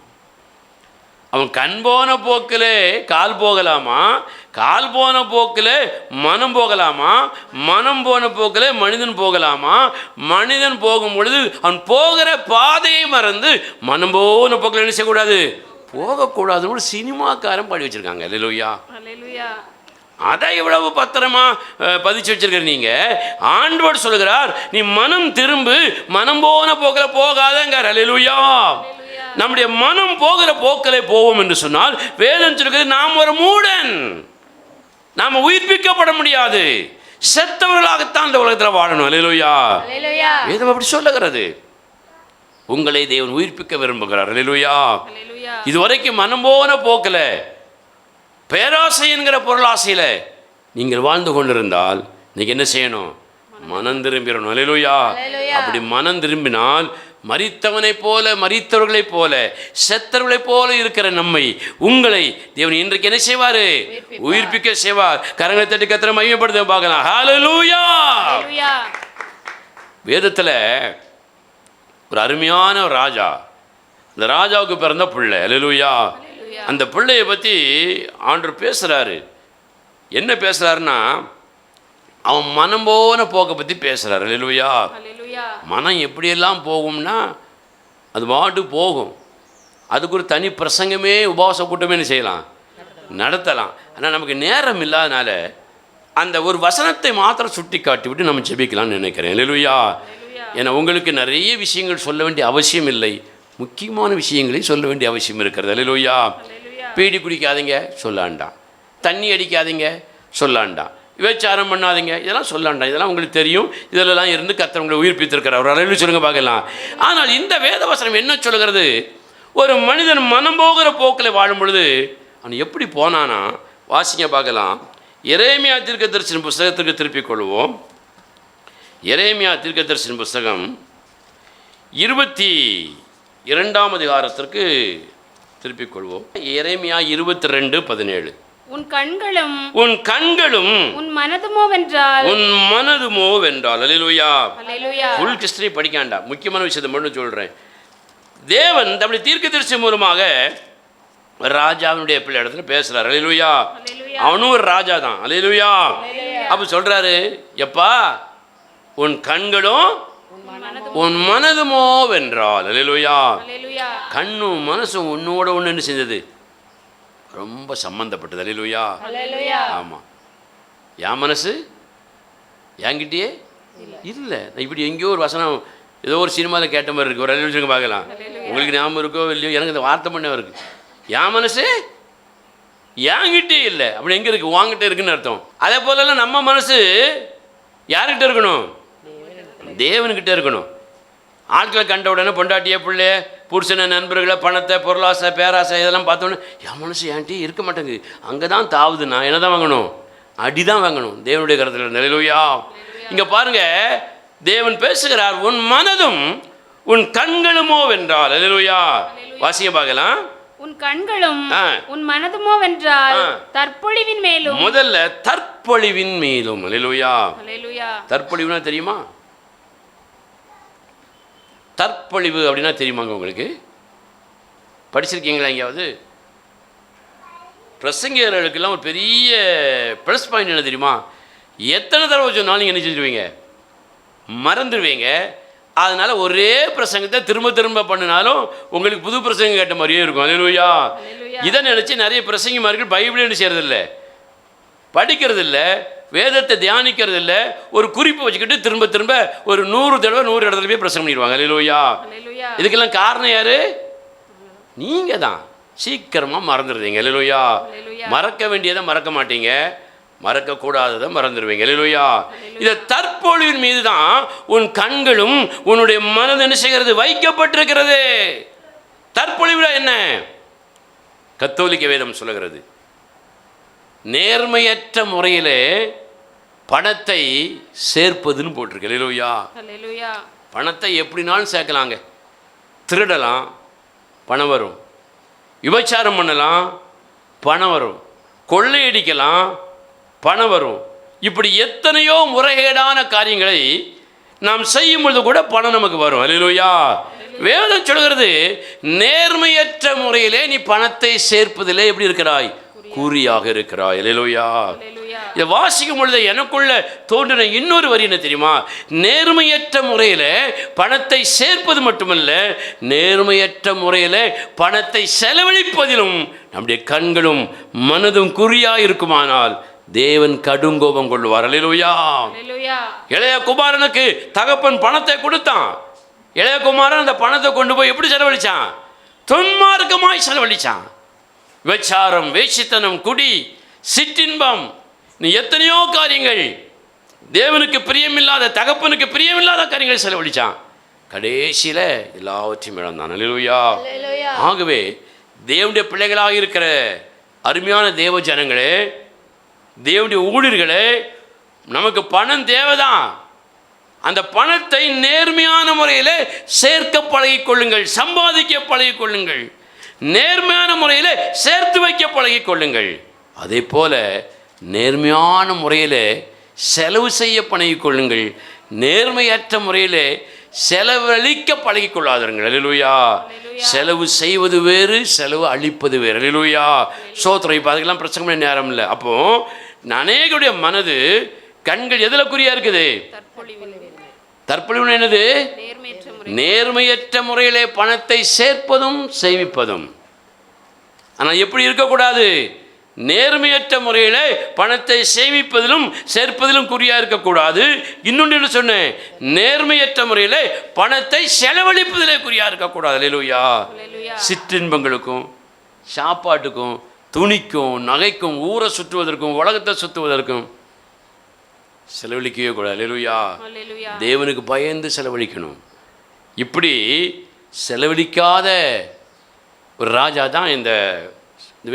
அவன் கண் போன போக்கிலே கால் போகலாமா? கால் போன போக்கில் மனம் போகலாமா? மனம் போன போக்கில் மனிதன் போகலாமா? மனிதன் போகும் பொழுது அவன் போகிற பாதையை மறந்து மனம் போன போக்கில் என்ன செய்யக்கூடாது? போகக்கூடாதுன்னு ஒரு சினிமாக்காரன் பாடி வச்சிருக்காங்க. அல்லேலூயா. அதை இவ்வளவு பத்திரமா பதிச்சு வச்சிருக்கிற நீங்க, ஆண்டவர் சொல்கிறார் நீ மனம் திரும்பு, மனம் போன போக்கில் போகாதங்கார். அல்லேலூயா. நம்முடைய மனம் போகிற போக்கிலே போவோம் என்று சொன்னால் வேதம் சொல்கிறது நாம் ஒரு மூடன், நாம் உயிர்ப்பிக்கப்பட முடியாது, செத்தவர்களாகத்தான் இந்த உலகத்தில் வாழணும். அல்லேலூயா. வேதம் அப்படி சொல்லுகிறது. உங்களை தேவன் உயிர்ப்பிக்க விரும்புகிறார். அல்லேலூயா. இதுவரைக்கும் மனம் போன போக்கில் பேராசை என்கிற பொருளாசையில் நீங்கள் வாழ்ந்து கொண்டிருந்தால் இன்னைக்கு என்ன செய்யணும்? மனம் திரும்பிடணும். அல்லேலூயா. அப்படி மனம் திரும்பினால் மரித்தவனைப் போல, மரித்தவர்களைப் போல, செத்தவர்களைப் போல இருக்கிற நம்மை, உங்களை தேவன் இன்றைக்கு என்ன செய்வார்? உயிர்ப்பிக்க செய்வார். கரங்களை தட்டி கர்த்தரை மகிமைப்படுத்த பார்க்கலாம். ஹல்லேலூயா. வேதத்தில் ஒரு அருமையான ராஜா, அந்த ராஜாவுக்கு பிறந்த பிள்ளை. அல்லேலூயா. அந்த பிள்ளையை பற்றி ஆண்டவர் பேசுகிறாரு. என்ன பேசுகிறாருன்னா, அவன் மனம் போன போக்கை பற்றி பேசுகிறார். அல்லேலூயா. மனம் எப்படியெல்லாம் போகும்னா அது பாட்டு போகும். அதுக்கு ஒரு தனி பிரசங்கமே, உபவாச கூட்டமே என்ன செய்யலாம், நடத்தலாம். ஆனால் நமக்கு நேரம் இல்லாதனால அந்த ஒரு வசனத்தை மாத்திரம் சுட்டி காட்டி விட்டு நம்ம ஜெபிக்கலாம்னு நினைக்கிறேன். அல்லேலூயா. ஏன்னா உங்களுக்கு நிறைய விஷயங்கள் சொல்ல வேண்டிய அவசியம் இல்லை, முக்கியமான விஷயங்களை சொல்ல வேண்டிய அவசியம் இருக்கிறது. அல்லேலூயா. பீடி குடிக்காதீங்க சொல்லாண்டாம், தண்ணி அடிக்காதீங்க சொல்லாண்டாம், விபச்சாரம் பண்ணாதீங்க இதெல்லாம் சொல்லாண்டாம், இதெல்லாம் உங்களுக்கு தெரியும். இதிலெல்லாம் இருந்து கர்த்தர் உங்களை உயிர்ப்பித்திருக்கிறார். ஒரு அளவில் சொல்லுங்க பார்க்கலாம். ஆனால் இந்த வேதவசனம் என்ன சொல்கிறது? ஒரு மனிதன் மனம் போகிற போக்கில் வாழும் பொழுது அவன் எப்படி போனானா, வாசிங்க பார்க்கலாம். எரேமியா தீர்க்கதரிசன புஸ்தகத்திற்கு திருப்பிக் கொள்வோம். எரேமியா தீர்க்கதரிசன புஸ்தகம் 22ஆம் அதிகாரத்திற்கு திருப்பிக் கொள்வோம். எரேமியா 22:17. உன் கண்களும் உன் மனதுமோ வென்றால். அல்லேலூயா. ஃபுல் ஹிஸ்டரி படிக்காண்டா, முக்கியமான விஷயத்தை மட்டும் சொல்கிறேன். தேவன் தம்முடைய தீர்க்கதரிசி மூலமாக ராஜாவினுடைய பிள்ளை இடத்துல பேசுகிறார். அல்லேலூயா. அவனும் ஒரு ராஜா தான். அல்லேலூயா. அப்போ சொல்கிறாரு, எப்பா உன் கண்களும் உன் மனதுமோ வென்றால். அல்லேலூயா. கண்ணும் மனசும் உன்னோட ஒன்று என்ன செஞ்சது? ரொம்ப சம்பந்தப்பட்டது. அல்லேலூயா. ஆமாம். என் மனசு என்கிட்டயே இல்லை. இப்படி எங்கேயோ ஒரு வசனம் ஏதோ ஒரு சினிமாவில் கேட்ட மாதிரி இருக்குது. ஒரு அல்லேலூயா பார்க்கலாம். உங்களுக்கு ஞாபகம் இருக்கோ இல்லையோ, எனக்கு இந்த வார்த்தை பண்ண இருக்குது. என் மனசு என்கிட்டே இல்லை, அப்படி எங்கே இருக்குது? வாங்கிட்டே இருக்குன்னு அர்த்தம். அதே போலலாம் நம்ம மனசு யார்கிட்ட இருக்கணும்? தேவன்கிட்ட இருக்கணும். ஆட்களை கண்ட உடனே பொண்டாட்டிய, பிள்ளைய, புருஷனை, நண்பர்களை, பணத்தை, பொருளாசை, பேராசை இதெல்லாம் பார்த்தோன்னே என் மனசு என்கிட்டே இருக்க மாட்டேங்குது, அங்கே தான் தாவுது. நான் என்ன தான் வாங்கணும்? அடி தான் வாங்கணும் தேவனுடைய கருத்தில். அல்லேலூயா. இங்கே பாருங்க, தேவன் பேசுகிறார், உன் மனதும் உன் கண்களுமோ வென்றால். அல்லேலூயா. வாசிங்க பார்க்கலாம். உன் கண்களும் உன் மனதுமோ வென்றால் தற்பொழிவின் மேலும். முதல்ல தற்பொழிவின் மேலும். அல்லேலூயா. தற்பொழிவுனா தெரியுமா? தற்பொழிவு அப்படின்னா தெரியுமாங்க உங்களுக்கு? படிச்சிருக்கீங்களா எங்கேயாவது? பிரசங்கியர்களுக்கெல்லாம் ஒரு பெரிய ப்ளஸ் பாயிண்ட் என்ன தெரியுமா? எத்தனை தடவை சொன்னாலும் நீங்கள் என்ன செஞ்சுருவீங்க? மறந்துடுவீங்க. அதனால் ஒரே பிரசங்கத்தை திரும்ப திரும்ப பண்ணினாலும் உங்களுக்கு புது பிரசங்கம் கேட்ட மாதிரியே இருக்கும். அல்லேலூயா. இதை நினச்சி நிறைய பிரசங்கிமார்கள் பைபிளே என்ன செய்யறதில்ல, படிக்கிறதில்ல, வேதத்தை தியானிக்கிறது இல்லை. ஒரு குறிப்பு வச்சுக்கிட்டு திரும்ப திரும்ப ஒரு 100 தடவை 100 இடத்துல போய் பிரசங்கம் பண்ணிடுவாங்க. அல்லேலூயா. இதுக்கெல்லாம் காரணம் யாரு? நீங்க தான். சீக்கிரமாக மறந்துடுவீங்க. அல்லேலூயா. மறக்க வேண்டியதை மறக்க மாட்டீங்க, மறக்கக்கூடாததை மறந்துடுவீங்க. அல்லேலூயா. இதை தற்பொழிவின் மீது தான் உன் கண்களும் உன்னுடைய மனது என்ன செய்கிறது? வைக்கப்பட்டிருக்கிறது. தற்பொழிவில் என்ன? கத்தோலிக்க வேதம் சொல்லுகிறது, நேர்மையற்ற முறையிலே பணத்தை சேர்ப்பதுன்னு போட்டிருக்கு. அல்லேலூயா. பணத்தை எப்படினாலும் சேர்க்கலாங்க. திருடலாம், பணம் வரும். விபச்சாரம் பண்ணலாம், பணம் வரும். கொள்ளையடிக்கலாம், பணம் வரும். இப்படி எத்தனையோ முறைகேடான காரியங்களை நாம் செய்யும் பொழுது கூட பணம் நமக்கு வரும். அல்லேலூயா. வேதம் சொல்கிறது, நேர்மையற்ற முறையிலே நீ பணத்தை சேர்ப்பதிலே எப்படி இருக்கிறாய்? குறியாக இருக்கிறாய். அல்லேலூயா. இதை வாசிக்கும் பொழுது எனக்குள்ள தோன்றின இன்னொரு வரி என்ன தெரியுமா? நேர்மையற்ற முறையில் பணத்தை சேர்ப்பது மட்டுமல்ல, நேர்மையற்ற முறையில் பணத்தை செலவழிப்பதிலும் நம்முடைய கண்களும் மனதும் குறியாக இருக்குமானால் தேவன் கடுங்கோபம் கொள்வார். அல்லேலூயா. இளைய குமாரனுக்கு தகப்பன் பணத்தை கொடுத்தான். இளைய குமாரன் அந்த பணத்தை கொண்டு போய் எப்படி செலவழிச்சான்? துன்மார்க்கமாய் செலவழிச்சான். விபச்சாரம், வேசித்தனம், குடி, சிற்றின்பம், நீ எத்தனையோ காரியங்கள், தேவனுக்கு பிரியமில்லாத, தகப்பனுக்கு பிரியமில்லாத காரியங்கள் செலவழிச்சான். கடைசியில் எல்லாவற்றையும் இழந்தான். அல்லேலூயா. ஆகவே தேவனுடைய பிள்ளைகளாக இருக்கிற அருமையான தேவ ஜனங்களே, தேவனுடைய ஊழியர்களே, நமக்கு பணம் தேவைதான். அந்த பணத்தை நேர்மையான முறையில் சேர்க்க பழகிக் கொள்ளுங்கள், சம்பாதிக்க பழகிக் கொள்ளுங்கள், நேர்மையான முறையில் சேர்த்து வைக்க பழகிக் கொள்ளுங்கள். அதே போல நேர்மையான முறையில் செலவு செய்ய பழகிக் கொள்ளுங்கள். நேர்மையற்ற முறையில் செலவழிக்க பழகிக் கொள்ளாதீர்கள். அல்லேலூயா. செலவு செய்வது வேறு, செலவு அழிப்பது வேறு. அல்லேலூயா. சோத்திரம். இப்போ அதுக்கெல்லாம் பிரச்சனை பண்ண நேரம் இல்லை. அப்போ அநேகருடைய மனது, கண்கள் எதில் குறியா இருக்குது? தற்பொழிவு என்னது? நேர்மையற்ற முறையிலே பணத்தை சேர்ப்பதும் சேமிப்பதும். ஆனால் எப்படி இருக்கக்கூடாது? நேர்மையற்ற முறையில் பணத்தை சேமிப்பதிலும் சேர்ப்பதிலும் குறியா இருக்கக்கூடாது. இன்னொன்று என்ன சொன்னேன்? நேர்மையற்ற முறையில் பணத்தை செலவழிப்பதிலே குறியா இருக்கக்கூடாது. அல்லேலூயா. சிற்றின்பங்களுக்கும், சாப்பாட்டுக்கும், துணிக்கும், நகைக்கும், ஊரை சுற்றுவதற்கும், உலகத்தை சுற்றுவதற்கும் செலவழிக்கவே கூடாது. அல்லேலூயா. தேவனுக்கு பயந்து செலவழிக்கணும். இப்படி செலவழிக்காத ஒரு ராஜா தான் இந்த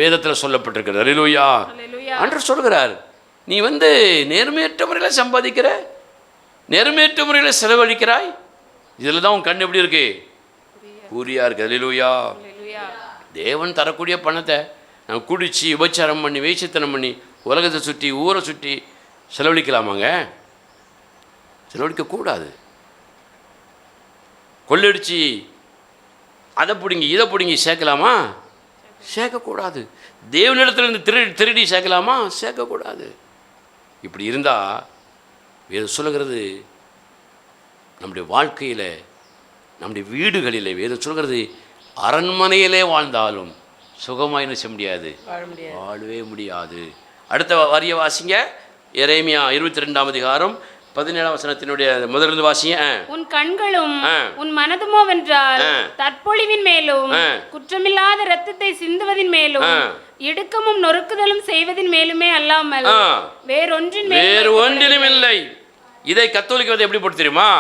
வேதத்தில் சொல்லப்பட்டிருக்கிறது. அல்லேலூயா. ஆண்டவர் சொல்கிறார், நீ நேர்மையற்ற முறையில் சம்பாதிக்கிற, நேர்மையற்ற முறையில் செலவழிக்கிறாய். இதில் தான் உன் கண் எப்படி இருக்கு? குறியா இருக்கு. அல்லேலூயா. தேவன் தரக்கூடிய பணத்தை நான் குடிச்சு, விபச்சாரம் பண்ணி, வேசித்தனம் பண்ணி, உலகத்தை சுற்றி, ஊரை சுற்றி செலவழிக்கலாமாங்க? செலவழிக்கக்கூடாது. கொள்ளடிச்சு அதை பிடுங்கி இதை பிடுங்கி சேர்க்கலாமா? சேர்க்கக்கூடாது. தேவனிடத்திலிருந்து திருடி சேர்க்கலாமா? சேர்க்கக்கூடாது. இப்படி இருந்தால் வேதம் சொல்லுகிறது, நம்முடைய வாழ்க்கையில், நம்முடைய வீடுகளில் வேதம் சொல்கிறது, அரண்மனையிலே வாழ்ந்தாலும் சுகமாக என்ன செய்ய முடியாது? வாழவே முடியாது. அடுத்த வரிய வாசிங்க. எரேமியா 22ஆம் அதிகாரம் 17ஆம் வசனத்தினுடைய முதலிருந்து வாசிங்க. உன் கண்களும் உன் மனதுமோ வென்றால் தற்பொழிவின் மேலும் குற்றமில்லாத இரத்தத்தை சிந்துவதின் மேலும் இடுக்கமும் நொறுக்குதலும் செய்வதின் மேலுமே அல்லாமல் வேறொன்றிலும் இல்லை. இதை கத்தோலிக்க எப்படி போட்டு தெரியுமா?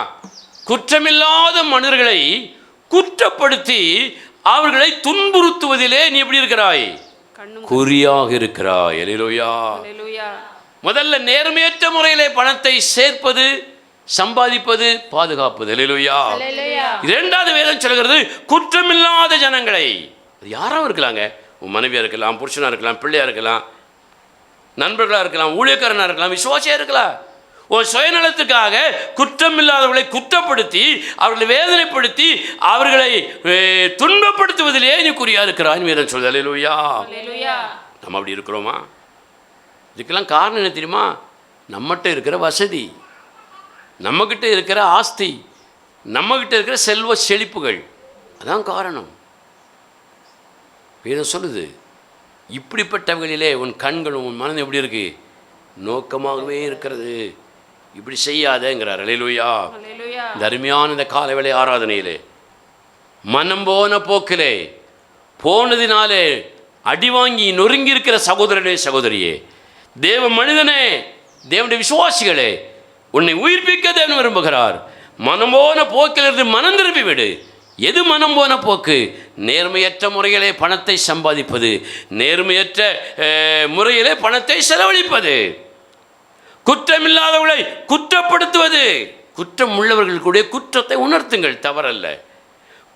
குற்றமில்லாத மனிதர்களை குற்றப்படுத்தி அவர்களை துன்புறுத்துவதிலே நீ எப்படி இருக்கிறாய்? குறியாக இருக்கிறாய். அல்லேலூயா. முதல்ல நேர்மையற்ற முறையிலே பணத்தை சேர்ப்பது, சம்பாதிப்பது, பாதுகாப்பது. அல்லேலூயா. இரண்டாவது வேதம் சொல்கிறது, குற்றமில்லாத ஜனங்களை, யாராவும் இருக்கலாங்க, உன் மனைவியா இருக்கலாம், புருஷனா இருக்கலாம், பிள்ளையா இருக்கலாம், நண்பர்களா இருக்கலாம், ஊழியக்காரனா இருக்கலாம், விசுவாசியா இருக்கலாம். ஒரு சுயநலத்துக்காக குற்றமில்லாதவர்களை குற்றப்படுத்தி, அவர்களை வேதனைப்படுத்தி, அவர்களை துன்பப்படுத்துவதிலே நீ குறியா இருக்கிறாய் வேதம் சொல்லுது. அல்லேலூயா. நம்ம அப்படி இருக்கிறோமா? இதுக்கெல்லாம் காரணம் என்ன தெரியுமா? நம்மகிட்ட இருக்கிற வசதி, நம்மக்கிட்ட இருக்கிற ஆஸ்தி, நம்மக்கிட்ட இருக்கிற செல்வ செழிப்புகள், அதான் காரணம். வேதம் சொல்லுது, இப்படிப்பட்டவர்களிலே உன் கண்களும் உன் மனதும் எப்படி இருக்கு? நோக்கமாகவே இருக்கிறது. இப்படி செய்யாதேங்கிறார். அல்லேலூயா. இந்த அருமையான இந்த காலவேளை ஆராதனையிலே மனம் போன போக்கிலே போனதினாலே அடி வாங்கி நொறுங்கி இருக்கிற சகோதரனே, சகோதரியே, தேவ மனிதனே, தேவனுடைய விசுவாசிகளே, உன்னை உயிர்ப்பிக்க தேவன் விரும்புகிறார். மனம் போன போக்கிலிருந்து மனம் திரும்பி விடு. எது மனம் போன போக்கு? நேர்மையற்ற முறையிலே பணத்தை சம்பாதிப்பது, நேர்மையற்ற முறையிலே பணத்தை செலவழிப்பது, குற்றமில்லாதவர்களை குற்றப்படுத்துவது. குற்றம் உள்ளவர்கள் கூட குற்றத்தை உணர்த்துங்கள், தவறல்ல.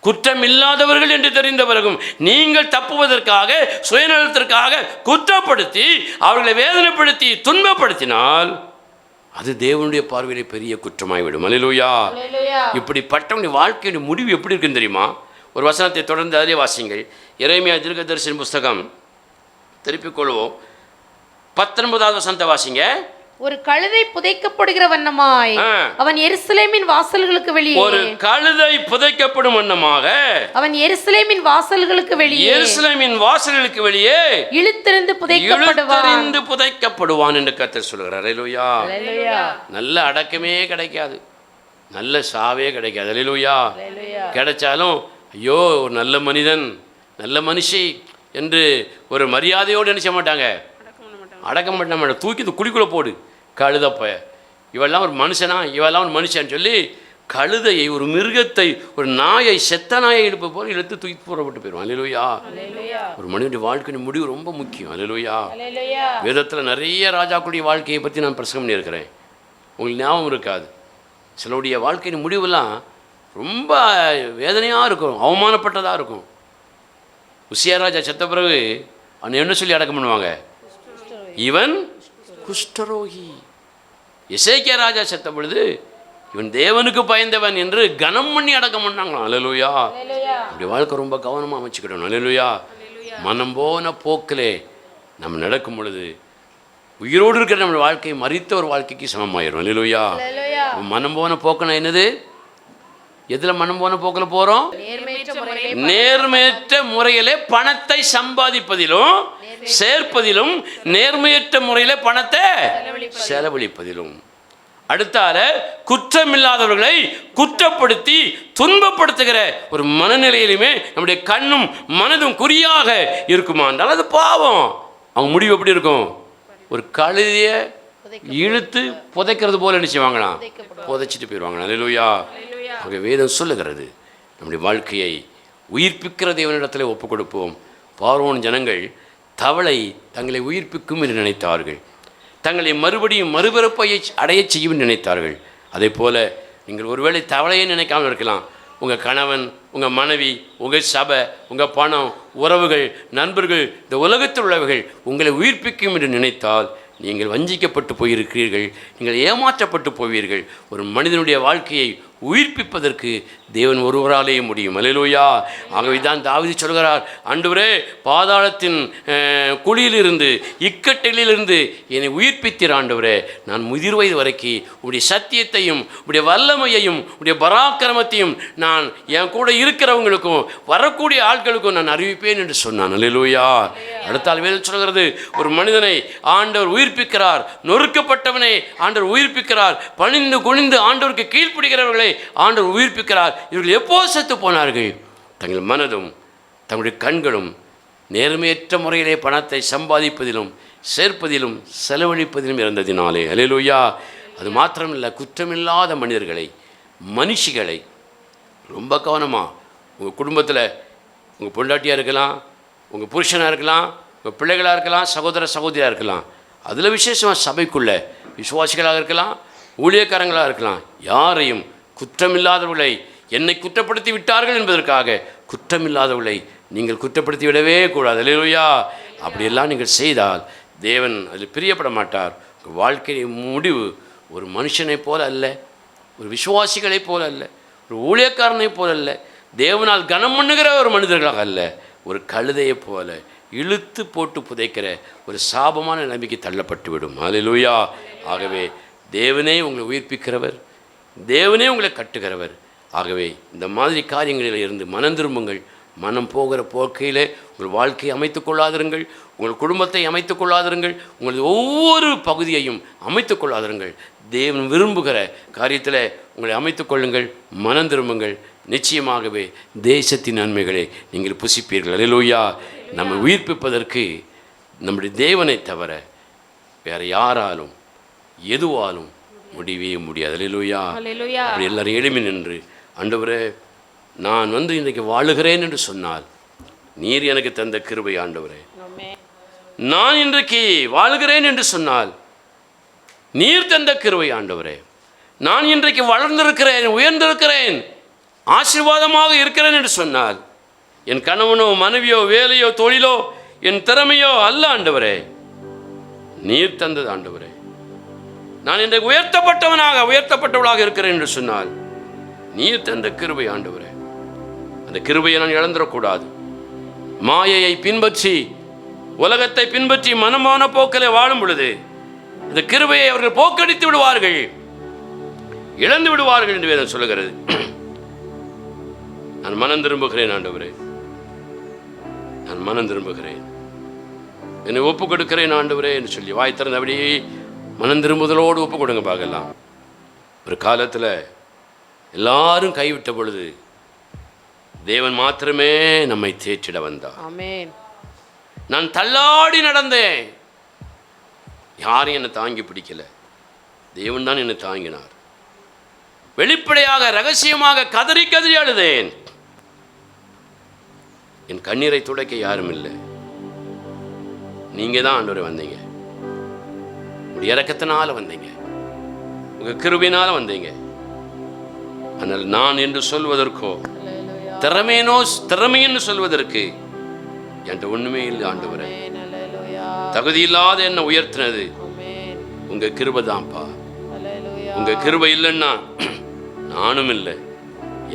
குற்றம் இல்லாதவர்கள் என்று தெரிந்த பிறகும் நீங்கள் தப்புவதற்காக, சுயநலத்திற்காக குற்றப்படுத்தி அவர்களை வேதனைப்படுத்தி துன்பப்படுத்தினால் அது தேவனுடைய பார்வையிலே பெரிய குற்றமாகிவிடும். அல்லேலூயா. இப்படிப்பட்டவனுடைய வாழ்க்கையுடைய முடிவு எப்படி இருக்குன்னு தெரியுமா? ஒரு வசனத்தை தொடர்ந்து அதிலே வாசிங்கள். எரேமியா தீர்க்கதரிசியின் புஸ்தகம், திருப்பிக் கொள்வோம், 19வது வசனத்தை வாசிங்க. ஒரு கழுதை புதைக்கப்படுகிற வண்ணமாய் அவன் எருசலேமின் வாசல்களுக்கு வெளியே, ஒரு கழுதை புதைக்கப்படும் வண்ணமாக அவன் எருசலேமின் வாசல்களுக்கு வெளியே, எருசலேமின் வாசல்களுக்கு வெளியே இழுத்தெறிந்து புதைக்கப்படுவான் என்று கர்த்தர் சொல்கிறார். அல்லேலூயா. நல்ல அடக்கமே கிடைக்காது, நல்ல சாவே கிடைக்காது. அல்லேலூயா. கிடைச்சாலும் ஐயோ ஒரு நல்ல மனிதன், நல்ல மனுஷி என்று ஒரு மரியாதையோடு நினைச்ச மாட்டாங்க, அடக்கம் பண்ண மாட்டாங்க. தூக்கி இந்த குழிக்குள்ளே போடு, கழுதப்ப இவெல்லாம் ஒரு மனுஷனா, இவெல்லாம் ஒரு மனுஷன் சொல்லி கழுதையை, ஒரு மிருகத்தை, ஒரு நாயை, செத்த நாயை இழுப்ப போல இழுத்து தூக்கி போறப்பட்டு போயிடுவான். அல்லேலூயா. ஒரு மனிதனுடைய வாழ்க்கையின் முடிவு ரொம்ப முக்கியம். அல்லேலூயா. வேதத்தில் நிறைய ராஜாக்களுடைய வாழ்க்கையை பற்றி நான் பிரசங்கம் பண்ணியிருக்கிறேன், உங்களுக்கு ஞாபகம் இருக்காது. சிலருடைய வாழ்க்கையின் முடிவெல்லாம் ரொம்ப வேதனையாக இருக்கும், அவமானப்பட்டதாக இருக்கும். உசியா ராஜா செத்த பிறகு அவனை என்ன சொல்லி அடக்கம் பண்ணுவாங்க? இவன் குஷ்டரோகி. எசேக்கியா ராஜா செத்த பொழுது இவன் தேவனுக்கு பயந்தவன் என்று கனம் பண்ணி அடக்கம் பண்ணாங்களாம். அல்லேலூயா. அப்படி வாழ்க்கை ரொம்ப கவனமாக அமைச்சுக்கிடணும். அல்லேலூயா. மனம் போன போக்கிலே நம்ம நடக்கும் பொழுது உயிரோடு இருக்கிற நம்ம வாழ்க்கை மரித்த ஒரு வாழ்க்கைக்கு சமமாயிரும். அல்லேலூயா. மனம் போன போக்குனா என்னது? எதில் மனம் போன போக்கில் போகிறோம்? நேர்மையற்ற முறையிலே பணத்தை சம்பாதிப்பதிலும் சேர்ப்பதிலும், நேர்மையற்ற முறையிலே பணத்தை செலவழிப்பதிலும். அடுத்தால குற்றமில்லாதவர்களை குற்றப்படுத்தி துன்பப்படுத்துகிற ஒரு மனநிலையிலுமே நம்முடைய கண்ணும் மனதும் குறியாக இருக்குமா என்றால் அது பாவம். அவங்க முடிவு எப்படி இருக்கும்? ஒரு கழுதையை இழுத்து புதைக்கிறது போல நினைச்சுவாங்களாம், புதைச்சிட்டு போயிடுவாங்க. அல்லேலூயா. அவங்க வேதம் சொல்லுகிறது நம்முடைய வாழ்க்கையை உயிர்ப்பிக்கிற தேவனிடத்தில் ஒப்புக் கொடுப்போம். பார்வோன் ஜனங்கள் தவளை தங்களை உயிர்ப்பிக்கும் என்று நினைத்தார்கள், தங்களை மறுபடியும் மறுபிறப்பை அடைய செய்யும் நினைத்தார்கள். அதே போல் நீங்கள் ஒருவேளை தவளையை நினைக்காமல் இருக்கலாம். உங்கள் கணவன், உங்கள் மனைவி, உங்கள் சபை, உங்கள் பணம், உறவுகள், நண்பர்கள், இந்த உலகத்தில் உள்ளவர்கள் உங்களை உயிர்ப்பிக்கும் என்று நினைத்தால் நீங்கள் வஞ்சிக்கப்பட்டு போயிருக்கிறீர்கள், நீங்கள் ஏமாற்றப்பட்டு போவீர்கள். ஒரு மனிதனுடைய வாழ்க்கையை உயிர்ப்பிப்பதற்கு தேவன் ஒருவராலேயே முடியும். அல்லேலூயா. ஆகவே தான் தாவீது சொல்கிறார், ஆண்டவரே பாதாளத்தின் குழியிலிருந்து, இக்கட்டிலிருந்து என்னை உயிர்ப்பித்தீர் ஆண்டவரே. நான் முதிர் வயது வரைக்கும் உடைய சத்தியத்தையும் உடைய வல்லமையையும் உடைய பராக்கிரமத்தையும் நான் என் கூட இருக்கிறவங்களுக்கும் வரக்கூடிய ஆட்களுக்கும் நான் அறிவிப்பேன் என்று சொன்னான். அல்லேலூயா. அடுத்தால் வேதம் சொல்கிறது, ஒரு மனிதனை ஆண்டவர் உயிர்ப்பிக்கிறார், நொறுக்கப்பட்டவனை ஆண்டவர் உயிர்ப்பிக்கிறார், பணிந்து குனிந்து ஆண்டவருக்கு கீழ்ப்படுகிறவர்களை ஆண்டவர் உயிர்ப்பிக்கிறார். இவர்கள் எப்போது செத்து போனார்கள்? தங்கள் மனதும் தங்களுடைய கண்களும் நேர்மையற்ற முறையிலே பணத்தை சம்பாதிப்பதிலும் சேர்ப்பதிலும் செலவழிப்பதிலும் இருந்ததினாலே. அல்லேலூயா. அது மாத்திரமில்லை, குற்றமில்லாத மனிதர்களை, மனுஷிகளை ரொம்ப கவனமாக உங்கள் குடும்பத்தில் உங்கள் பொண்டாட்டியாக இருக்கலாம், உங்கள் புருஷனாக இருக்கலாம், உங்கள் பிள்ளைகளாக இருக்கலாம், சகோதர சகோதரியாக இருக்கலாம், அதில் விசேஷமாக சபைக்குள்ளே விசுவாசிகளாக இருக்கலாம், ஊழியக்காரங்களாக இருக்கலாம், யாரையும் குற்றமில்லாதவர்களை என்னை குற்றப்படுத்தி விட்டார்கள் என்பதற்காக குற்றமில்லாதவர்களை நீங்கள் குற்றப்படுத்தி விடவே கூடாது. அல்லேலூயா. அப்படியெல்லாம் நீங்கள் செய்தால் தேவன் அதில் பிரியப்பட மாட்டார். வாழ்க்கை முடிவு ஒரு மனுஷனைப் போல அல்ல, ஒரு விசுவாசிகளைப் போல அல்ல, ஒரு ஊழியக்காரனைப் போல அல்ல, தேவனால் கனம் பண்ணுகிற ஒரு மனிதர்களாக அல்ல, ஒரு கழுதையைப் போல இழுத்து போட்டு புதைக்கிற ஒரு சாபமான நிலைமைக்கு தள்ளப்பட்டு விடும். அல்லேலூயா. ஆகவே தேவனே உங்களை உயிர்ப்பிக்கிறவர், தேவனே உங்களை கட்டுகிறவர். ஆகவே இந்த மாதிரி காரியங்களில் இருந்து மனம் திரும்புங்கள். மனம் போகிற போக்கையிலே உங்கள் வாழ்க்கையை அமைத்து கொள்ளாதிருங்கள், உங்கள் குடும்பத்தை அமைத்து கொள்ளாதிருங்கள், உங்களது ஒவ்வொரு பகுதியையும் அமைத்து கொள்ளாதிருங்கள். தேவன் விரும்புகிற காரியத்தில் உங்களை அமைத்து கொள்ளுங்கள். மனம் திரும்புங்கள். நிச்சயமாகவே தேசத்தின் நன்மைகளை நீங்கள் புசிப்பீர்கள். அல்லேலூயா. நம்ம உயிர்ப்பிப்பதற்கு நம்முடைய தேவனை தவிர வேறு யாராலும் எதுவாலும் முடியவே முடியாது. அல்லேலூயா. அப்படி எல்லாரும் எளிமை நின்று, ஆண்டவரே நான் இன்றைக்கு வாழுகிறேன் என்று சொன்னால் நீர் எனக்கு தந்த கிருபை ஆண்டவரே. நான் இன்றைக்கு வாழுகிறேன் என்று சொன்னால் நீர் தந்த கிருபை ஆண்டவரே. நான் இன்றைக்கு வளர்ந்திருக்கிறேன், உயர்ந்திருக்கிறேன், ஆசீர்வாதமாக இருக்கிறேன் என்று சொன்னால் என் கணவனோ மனைவியோ வேலையோ தொழிலோ என் திறமையோ அல்ல ஆண்டவரே, நீர் தந்தது ஆண்டவரே. நான் இன்றைக்கு உயர்த்தப்பட்டவளாக இருக்கிறேன் என்று சொன்னால் நீர் தந்த கிருபை ஆண்டவரே. அந்த கிருபையை நான் இழந்துடக்கூடாது. மாயையை பின்பற்றி, உலகத்தை பின்பற்றி மனமான போக்கிலே வாழும் பொழுது இந்த கிருபையை அவர்கள் போக்கடித்து விடுவார்கள், இழந்து விடுவார்கள் என்று வேதம் சொல்லுகிறது. நான் மனம் திரும்புகிறேன் ஆண்டவரே, நான் மனம் திரும்புகிறேன், என்னை ஒப்பு கொடுக்கிறேன் ஆண்டவரே என்று சொல்லி வாய் திறந்து அப்படியே மனம் திரும்புதலோடு ஒப்பு கொடுங்க பார்க்கலாம். ஒரு காலத்தில் எல்லாரும் கைவிட்ட பொழுது தேவன் மாத்திரமே நம்மை தேற்றிட வந்தார். ஆமென். நான் தள்ளாடி நடந்தேன், யாரும் என்னை தாங்கி பிடிக்கல, தேவன் தான் என்னை தாங்கினார். வெளிப்படையாக ரகசியமாக கதறி கதறி அழுதேன். என் கண்ணீரை துடைக்க யாரும் இல்லை, நீங்க தான் ஆண்டவரே வந்தீங்க. உங்களுடைய இரக்கத்தினால வந்தீங்க, உங்க கிருபையினால வந்தீங்க. ஆனால் நான் என்று சொல்வதற்கோ திறமைன்னு சொல்வதற்கு என்கிட்ட ஒண்ணுமே இல்லை ஆண்டவரே. தகுதி இல்லாத என்ன உயர்த்தினது உங்க கிருபை தான்ப்பா. உங்க கிருபை இல்லைன்னா நானும் இல்லை,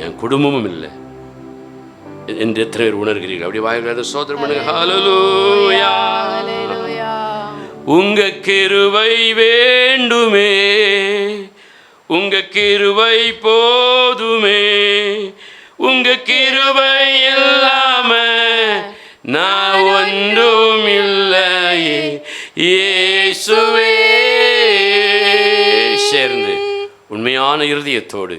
என் குடும்பமும் இல்லை என்று எத்தனை பேர் உணர்கிறீர்கள்? அப்படி வாய்களை சோதனை பண்ணுங்க. ஹல்லேலூயா. உங்க கிருபை வேண்டுமே, உங்க கிருபை போதுமே, உங்க கிருபை இல்லாம நான் ஒன்றும் இல்லையே இயேசுவே. சேர்ந்து உண்மையான இருதயத்தோடு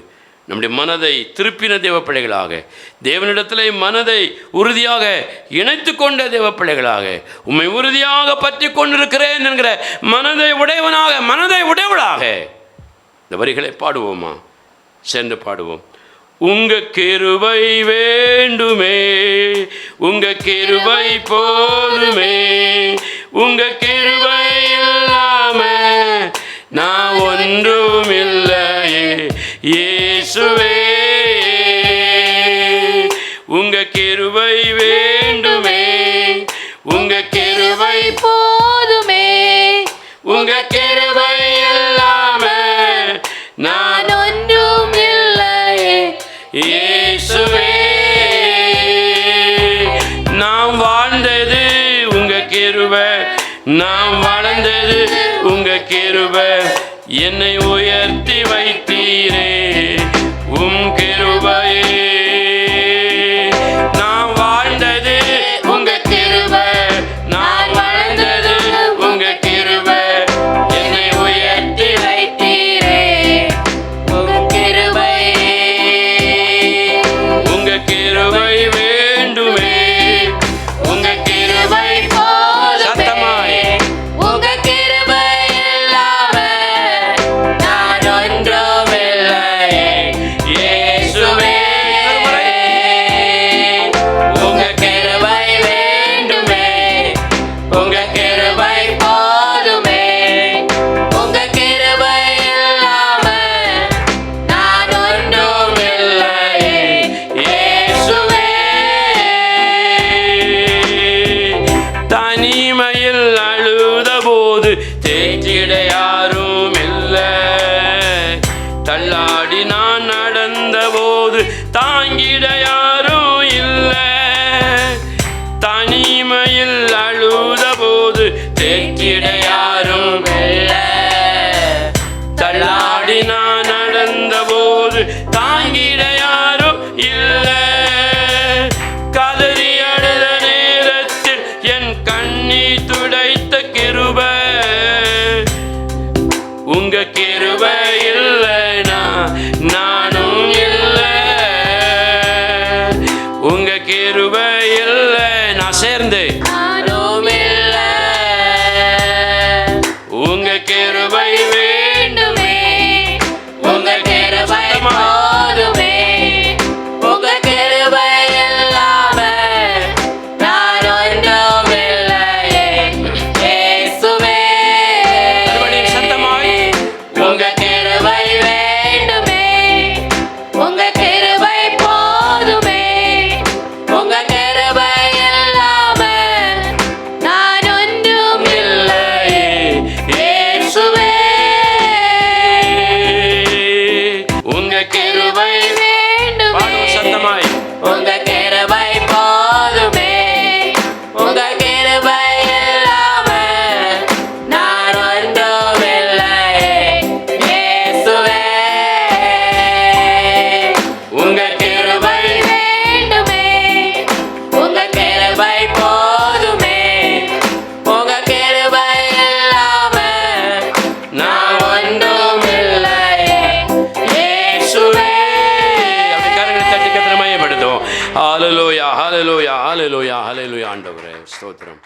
நம்முடைய மனதை திருப்பின தேவ பிள்ளைகளாக, தேவனிடத்திலே மனதை உறுதியாக இணைத்து கொண்ட தேவ பிள்ளைகளாக, உம்மை உறுதியாக பற்றி கொண்டிருக்கிறேன் என்கிற மனதை உடையவளாக இந்த வரிகளை பாடுவோமா? சென்று பாடுவோம். உங்க கிருபை வேண்டுமே, உங்க கிருபை போதுமே, உங்க கிருபை இல்லாம நான் ஒன்றும் இல்லையே இயேசுவே. உங்க கிருபை வேண்டுமே, உங்க கிருபை போதுமே, உங்க கிருபை இல்லாம நான் ஒன்றும் இல்லையே இயேசுவே. நாம் வாழ்ந்தது உங்க கிருபை, நாம் வளர்ந்தது உங்க கிருபை, என்னை உயர்த்தி வைத்தீரே உம் கிருபையே. நாம் வாழ்ந்தது உங்க கிருபை, நாம் வளர்ந்தது உங்க கிருபை, என்னை உயர்த்தி வைத்தீரே உம் கிருபையே. உங்க கிருபை வேண்டுமே, உங்க கிருபை சத்தமாய், உங்க கிருபை இல்லாம நான் ஒன்றும் இல்லையே இயேசுவே. உங்க கிருபை வேண்டுமே, உங்க கிருபை போதுமே, உங்க கிருபை இல்லாம நான் ஒன்றும் இல்லையே இயேசுவே. தனிமையில் அழுத போது தேற்றிட யாரும் இல்லை, தள்ளாடி நான் நடந்த போது தாங்கிட யாரும் இல்லை. தனிமையில் அழுத போது தேற்றிட யாரும் இல்லை, தள்ளாடி நான் நடந்த போது தாங்கிட யாரும் இல்லை. கதறி அழுத நேரத்தில் என் கண்ணீர் துடைத்த கிருபை, உங்க கிருபை இல்லைனா நானும் இல்லை, உங்க கிருபை இல்லை. நான் சேர்ந்து நானும் இல்லை. உங்க கிருபை வேண்டுமே, உங்க கிருபை போதுமே, ஹalleluya ஹalleluya ஹalleluya ஆண்டவரே ஸ்தோத்திரம்.